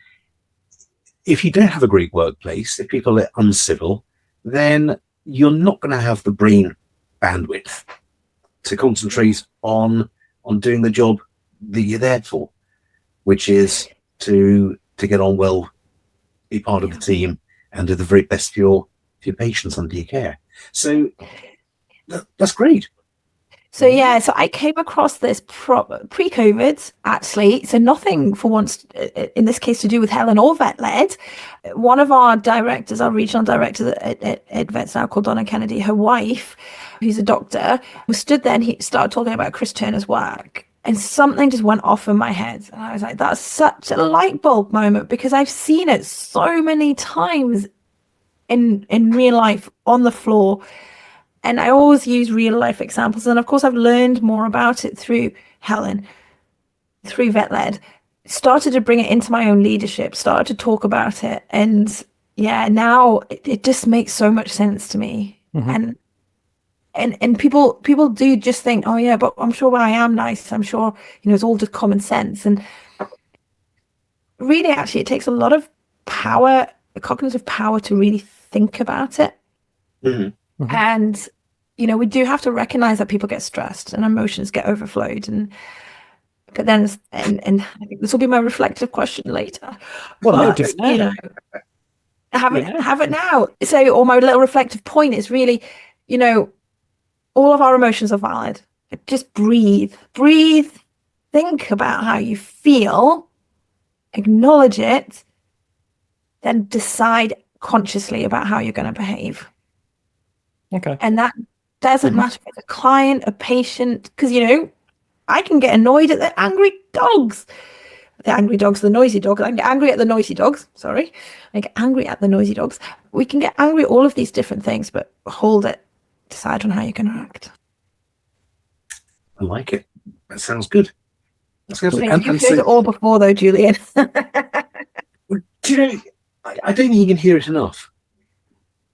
if you don't have a great workplace, if people are uncivil, then you're not going to have the brain bandwidth to concentrate on doing the job that you're there for, which is to get on well, be part of the team, and do the very best for your patients under your care. So that's great. So so I came across this pre-COVID, actually. So nothing for once, in this case, to do with Helen or vet-led. One of our directors, our regional director at Vets now, called Donna Kennedy, her wife, who's a doctor, was stood there and he started talking about Chris Turner's work. And something just went off in my head. And I was like, that's such a light bulb moment, because I've seen it so many times in real life on the floor. And I always use real life examples. And of course, I've learned more about it through Helen, through VetLed, started to bring it into my own leadership, started to talk about it. And now it just makes so much sense to me. Mm-hmm. And people do just think, oh yeah, but I'm sure I am nice. I'm sure, it's all just common sense. And really, actually, it takes a lot of power, cognitive power, to really think about it. Mm-hmm. Mm-hmm. And, we do have to recognize that people get stressed and emotions get overflowed. But then, and I think this will be my reflective question later. Well, have it now. So, or my little reflective point is really, all of our emotions are valid. Just breathe, think about how you feel, acknowledge it, then decide consciously about how you're going to behave. Okay. And that doesn't matter if it's a client, a patient, because, I can get annoyed at the angry dogs. The noisy dogs. I can get angry at the noisy dogs. Sorry. I get angry at the noisy dogs. We can get angry at all of these different things, but hold it. Decide on how you're going to act. I like it. That sounds good. You've heard it all before, though, Julian. Do you know, I don't think you can hear it enough.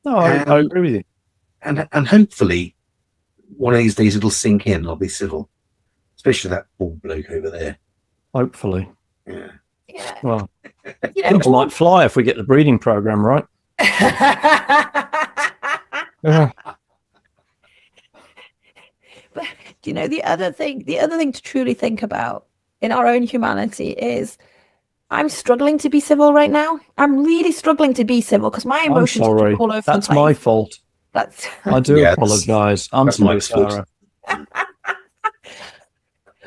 No, I agree with you. And hopefully, one of these days it'll sink in. I'll be civil, especially that bald bloke over there. Hopefully. Yeah. Well, things might fly if we get the breeding program right. Yeah. But the other thing to truly think about in our own humanity is, I'm struggling to be civil right now. I'm really struggling to be civil because my emotions are all over the place. That's my fault. I do apologize. I'm sorry, Sarah.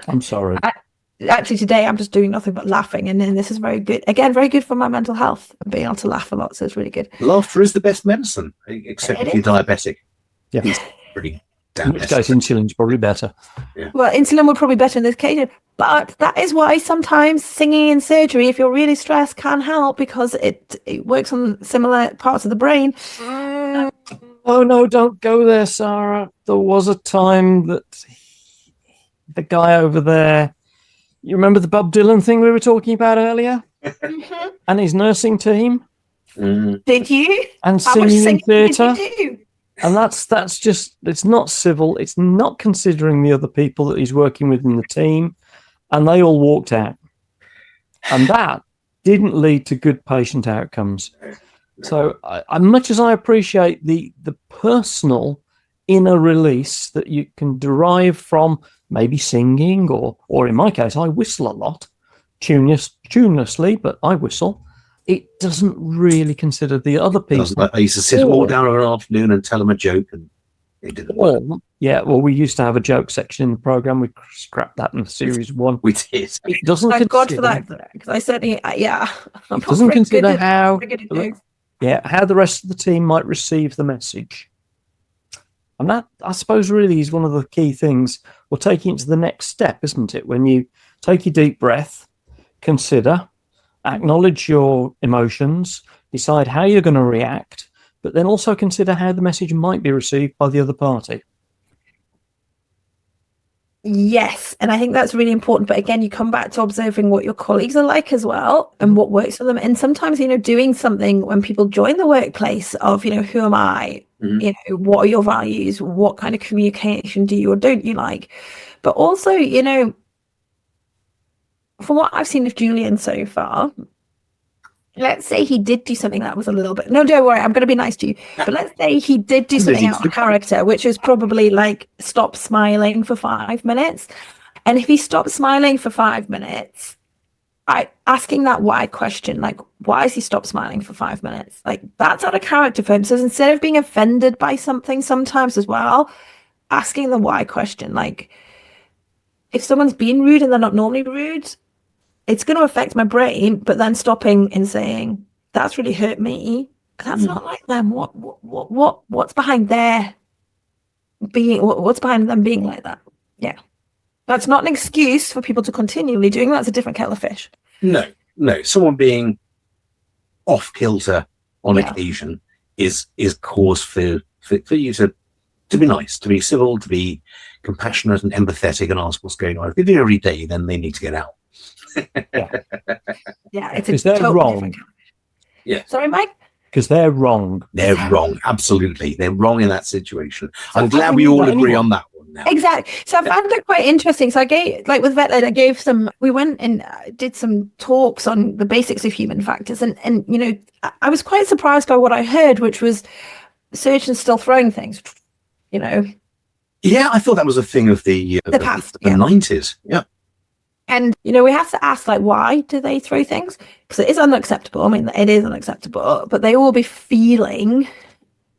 I'm sorry. Actually, today I'm just doing nothing but laughing, and then this is very good. Again, very good for my mental health, being able to laugh a lot. So it's really good. Laughter is the best medicine, except if you're diabetic. Yeah, it's pretty. In which case, insulin's probably better. Yeah. Well, insulin would probably be better in this case, but that is why sometimes singing in surgery, if you're really stressed, can help, because it works on similar parts of the brain. Oh no, don't go there, Sarah. There was a time that the guy over there, you remember the Bob Dylan thing we were talking about earlier? Mm-hmm. And his nursing team? Mm. Did you? And singing in theatre? Did you do? And that's just, it's not civil. It's not considering the other people that he's working with in the team. And they all walked out. And that didn't lead to good patient outcomes. So as much as I appreciate the personal inner release that you can derive from maybe singing, or in my case, I whistle a lot, tunelessly, but I whistle. It doesn't really consider the other people. I used to sit all down an afternoon and tell them a joke, and it didn't work. Well, we used to have a joke section in the program. We scrapped that in series 1. We did. It doesn't. Thank God for that, because I said, it doesn't consider how the rest of the team might receive the message. And that, I suppose, really is one of the key things. We're taking it to the next step, isn't it? When you take a deep breath, consider, acknowledge your emotions, decide how you're going to react, but then also consider how the message might be received by the other party. Yes, and I think that's really important. But again, you come back to observing what your colleagues are like as well, and what works for them. And sometimes, doing something when people join the workplace of, who am I? Mm-hmm. What are your values? What kind of communication do you or don't you like? But also, from what I've seen of Julian so far, let's say he did do something that was a little bit, no, don't worry, I'm going to be nice to you, but let's say he did do something out of character, which is probably like stop smiling for 5 minutes. And if he stopped smiling for 5 minutes, asking that why question, like, why has he stopped smiling for 5 minutes? Like, that's out of character for him. So instead of being offended by something sometimes as well, asking the why question, like, if someone's being rude and they're not normally rude, it's going to affect my brain, but then stopping and saying, that's really hurt me. That's not like them. What's behind their being, what's behind them being like that? Yeah. That's not an excuse for people to continually doing that. It's a different kettle of fish. No. Someone being off kilter on occasion is cause for you to be nice, to be civil, to be compassionate and empathetic and ask what's going on. If they do it every day, then they need to get out. Yeah, it's because they're totally wrong. different. Yeah. Sorry, Mike? Because they're wrong. They're wrong. Absolutely. They're wrong in that situation. I'm glad we all agree on that one now. Exactly. So I found it quite interesting. So I gave, like with Vetland, I gave some, we went and did some talks on the basics of human factors. And you know, I was quite surprised by what I heard, which was surgeons still throwing things, you know. Yeah, I thought that was a thing of the past, the 90s. Yeah. And, you know, we have to ask, like, why do they throw things? Because it is unacceptable. I mean, it is unacceptable, but they all be feeling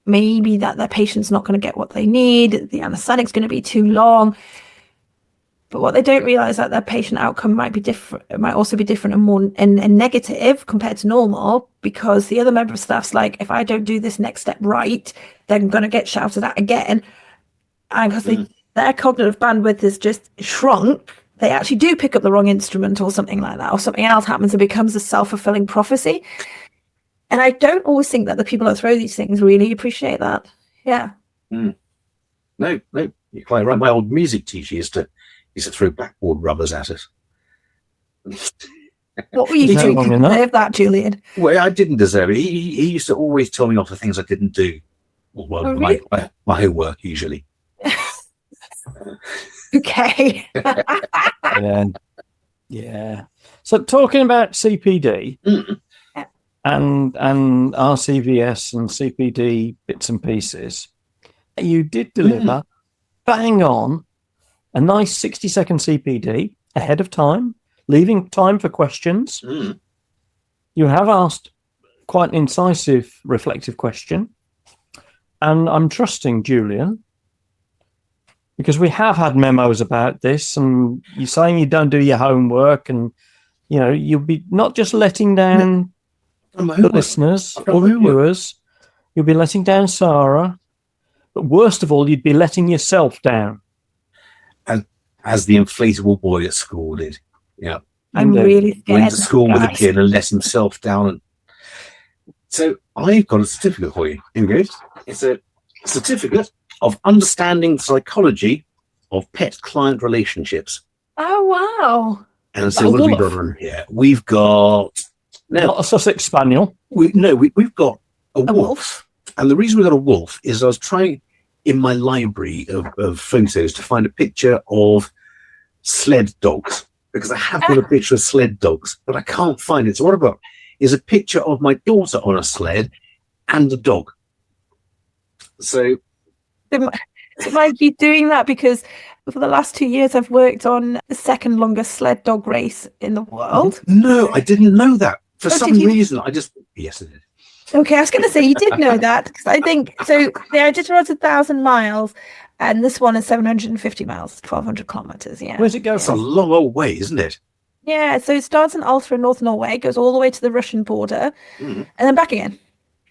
maybe that their patient's not going to get what they need. The anaesthetic's going to be too long. But what they don't realize is that their patient outcome might be different. It might also be different and more and negative compared to normal, because the other member of staff's like, if I don't do this next step right, then I'm going to get shouted at again. And because their cognitive bandwidth is just shrunk, they actually do pick up the wrong instrument or something like that, or something else happens. It becomes a self-fulfilling prophecy. And I don't always think that the people that throw these things really appreciate that. Yeah. No, you're quite right. My old music teacher used to throw backboard rubbers at us. What were you doing to deserve that, Julian? Well, I didn't deserve it. He used to always tell me off for things I didn't do. Well, really? my homework, usually. Okay. Yeah. So talking about CPD and RCVS and CPD bits and pieces, you did deliver bang on a nice 60-second CPD ahead of time, leaving time for questions. You have asked quite an incisive, reflective question. And I'm trusting Julian, because we have had memos about this, and you're saying you don't do your homework, and you know you'll be not just letting down the listeners or the viewers, you'll be letting down Sara, but worst of all, you'd be letting yourself down. As the inflatable boy at school did. Yeah, I'm really scared. Went to school with a kid and let himself down. And so I've got a certificate for you. Here we go. It's a certificate of understanding the psychology of pet-client relationships. Oh, wow. And so what have we got on here? We've got... Not a Sussex Spaniel. We've got a wolf. And the reason we got a wolf is I was trying in my library of photos to find a picture of sled dogs, because I have got a picture of sled dogs, but I can't find it. So what I've got is a picture of my daughter on a sled and a dog. So might be doing that because for the last 2 years I've worked on the second longest sled dog race in the world. No, I didn't know that. For some reason, yes, I did. Okay, I was going to say you did know that, because I think so. They're just around 1,000 miles, and this one is 750 miles, 1,200 kilometers. Yeah. Where's it go? It's a long old way, isn't it? Yeah. So it starts in Ulster, North Norway, goes all the way to the Russian border, and then back again.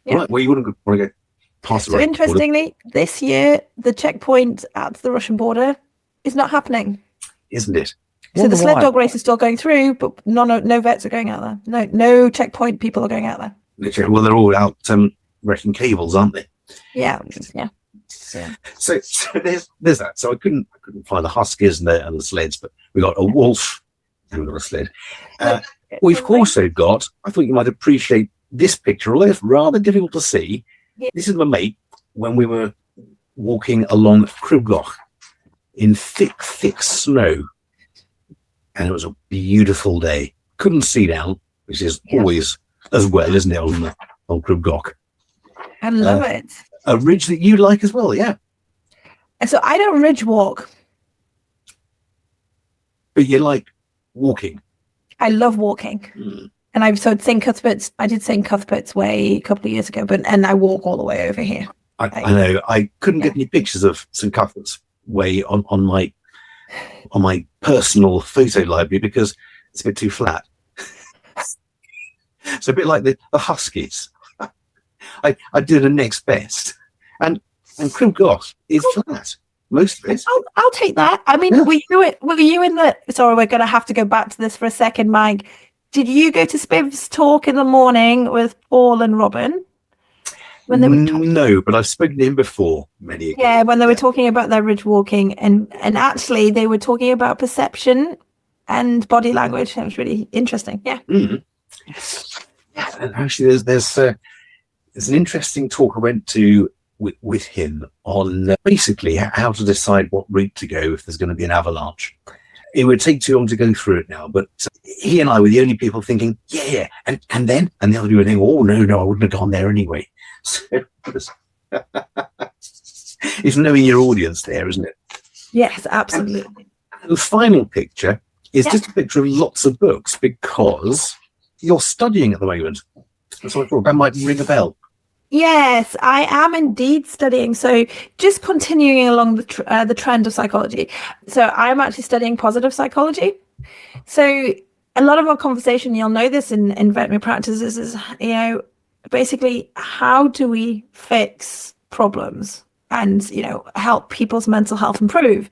Yeah. Right. Well, you wouldn't want to go past the Russian border. Interestingly, this year the checkpoint at the Russian border is not happening, isn't it? So the sled dog race is still going through, but no vets are going out there. No checkpoint people are going out there. Literally, well, they're all out wrecking cables, aren't they? Yeah. So there's that. So I couldn't find the huskies and the sleds, but we got a wolf and we got a sled. We've also got, I thought you might appreciate this picture, although it's rather difficult to see. Yeah. This is my mate when we were walking along Cribloch in thick snow. And it was a beautiful day. Couldn't see down, which is always as well, isn't it, on Crib Goch? I love it. A ridge that you like as well, yeah. And so I don't ridge walk. But you like walking. I love walking. Mm. And I did St. Cuthbert's Way a couple of years ago, and I walk all the way over here. I know. I couldn't get any pictures of St. Cuthbert's Way on my personal photo library because it's a bit too flat. It's a bit like the Huskies. I did a next best, and Crib Goch is flat. Most of it. I'll take that. I mean, were you in the? Sorry, we're going to have to go back to this for a second, Mike. Did you go to Spiv's talk in the morning with Paul and Robin? When they were no, but I've spoken to him before many. Yeah, when they were talking about their ridge walking, and actually they were talking about perception and body language. It was really interesting. Yeah. Mm. Yeah, and actually, there's an interesting talk I went to with him on basically how to decide what route to go if there's going to be an avalanche. It would take too long to go through it now, but he and I were the only people thinking, yeah, and then, and the other people were thinking, oh, no, I wouldn't have gone there anyway. So it's knowing your audience there, isn't it? Yes, absolutely. And the final picture is just a picture of lots of books because you're studying at the moment. So I thought that might ring a bell. Yes, I am indeed studying. So just continuing along the trend of psychology. So I'm actually studying positive psychology. So a lot of our conversation, you'll know this in veterinary practice, is basically how do we fix problems and, help people's mental health improve?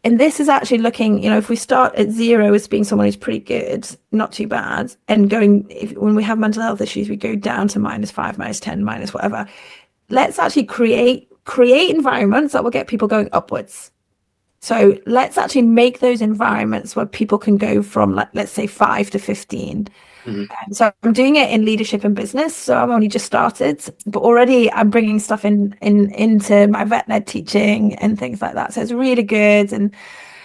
And this is actually looking, if we start at 0 as being someone who's pretty good, not too bad, and when we have mental health issues, we go down to -5, -10, minus whatever. Let's actually create environments that will get people going upwards. So let's actually make those environments where people can go from, let's say, 5 to 15. Mm-hmm. So I'm doing it in leadership and business. So I've only just started, but already I'm bringing stuff into my vet ed teaching and things like that. So it's really good. And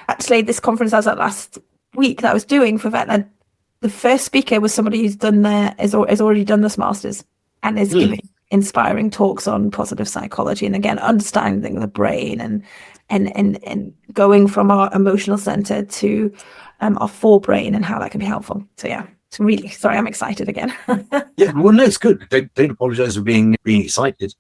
actually, this conference I was at last week that I was doing for vet ed, the first speaker was somebody who's has already done this master's and is giving inspiring talks on positive psychology and again understanding the brain and going from our emotional center to our forebrain and how that can be helpful. So yeah. It's really, sorry, I'm excited again. Yeah, well, no, it's good. Don't apologise for being excited.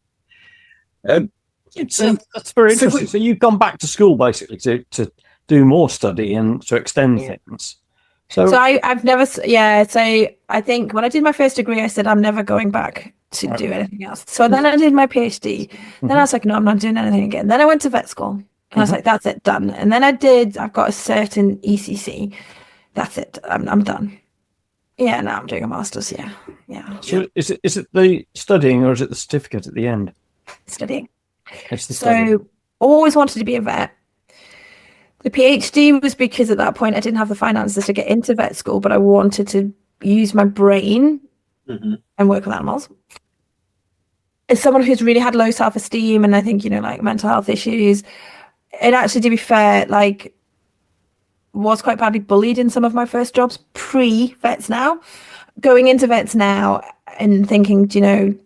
That's very interesting. So you've gone back to school basically to do more study and to extend things. So I've never, So I think when I did my first degree, I said I'm never going back to do anything else. So then I did my PhD. Then I was like, no, I'm not doing anything again. Then I went to vet school, and I was like, that's it, done. And then I've got a cert in ECC. That's it. I'm done. Yeah, now I'm doing a master's. Yeah. So is it the studying or is it the certificate at the end? Studying. It's the studying. So always wanted to be a vet. The PhD was because at that point I didn't have the finances to get into vet school, but I wanted to use my brain and work with animals. As someone who's really had low self-esteem and I think, like mental health issues, and actually, to be fair, like, was quite badly bullied in some of my first jobs pre-vets now. Going into vets now and thinking,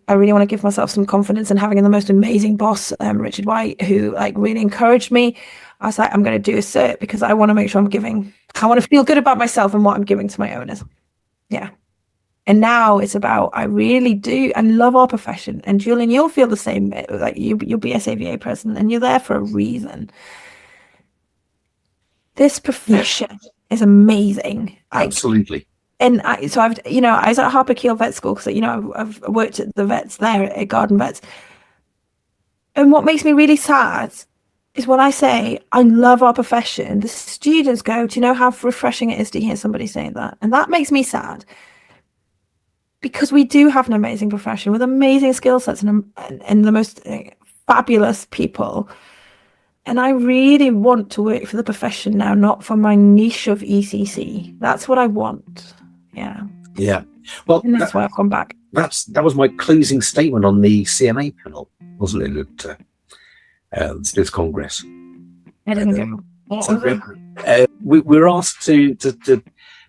I really want to give myself some confidence and having the most amazing boss, Richard White, who like really encouraged me. I was like, I'm going to do a cert because I want to make sure I want to feel good about myself and what I'm giving to my owners. Yeah. And now it's about, I really do. I love our profession. And Julian, you'll feel the same. Like you'll be SAVA president and you're there for a reason. This profession is amazing. Absolutely. And I was at Harper Keel Vet School because, I've worked at the vets there at Garden Vets. And what makes me really sad is when I say I love our profession, the students go, do you know how refreshing it is to hear somebody saying that? And that makes me sad because we do have an amazing profession with amazing skill sets and the most fabulous people. And I really want to work for the profession now, not for my niche of ECC. That's what I want. Yeah. Yeah. Well, and that's why I've gone back. That was my closing statement on the CMA panel, wasn't it? At this Congress. I didn't go. We were asked to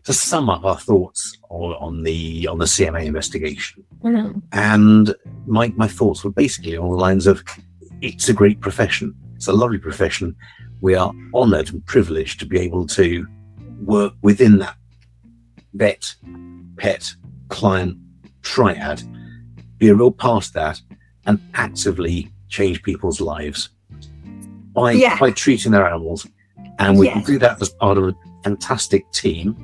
to sum up our thoughts on the CMA investigation. Mhm. And my thoughts were basically along the lines of, it's a great profession. It's a lovely profession. We are honoured and privileged to be able to work within that vet, pet, client triad, be a real part of that, and actively change people's lives by treating their animals. And we can do that as part of a fantastic team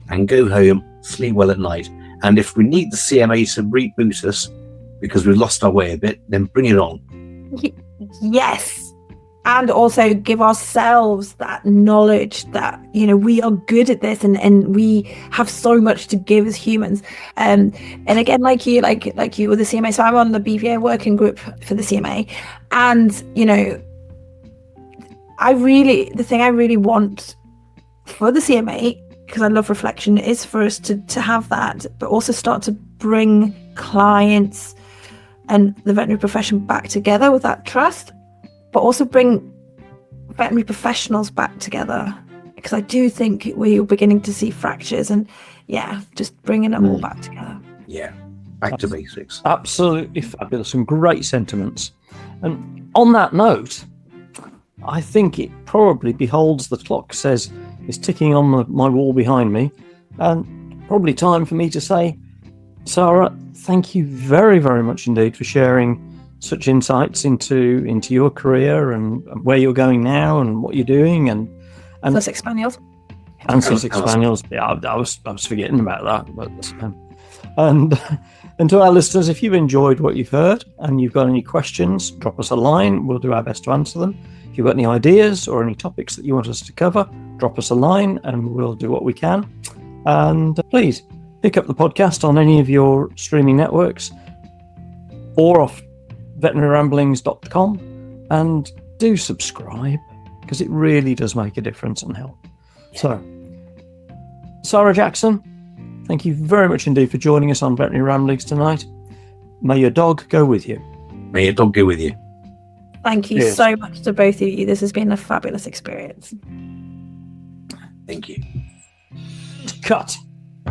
and go home, sleep well at night. And if we need the CMA to reboot us because we've lost our way a bit, then bring it on. Yes. And also give ourselves that knowledge that, you know, we are good at this and we have so much to give as humans. And again, like you with the CMA, so I'm on the BVA working group for the CMA. And, you know, the thing I really want for the CMA, because I love reflection, is for us to have that, but also start to bring clients and the veterinary profession back together with that trust, but also bring veterinary professionals back together, because I do think we're beginning to see fractures, and just bringing them all back together. Yeah, back to basics. Absolutely fabulous and great sentiments. And on that note, I think it probably beholds the clock says it's ticking on my wall behind me, and probably time for me to say, Sara, thank you very, very much indeed for sharing such insights into your career and where you're going now and what you're doing and Sussex Spaniels. And Sussex Spaniels. Yeah, I was forgetting about that. But, and to our listeners, if you've enjoyed what you've heard and you've got any questions, drop us a line. We'll do our best to answer them. If you've got any ideas or any topics that you want us to cover, drop us a line and we'll do what we can. And please pick up the podcast on any of your streaming networks or off veterinaryramblings.com and do subscribe, because it really does make a difference and help. So, Sara Jackson, thank you very much indeed for joining us on Veterinary Ramblings tonight. May your dog go with you. May your dog go with you. Thank you so much to both of you. This has been a fabulous experience. Thank you. Cut.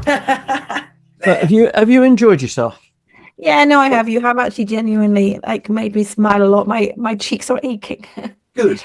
Have you enjoyed yourself? Yeah, no, I have. You have actually genuinely made me smile a lot. My cheeks are aching. Good.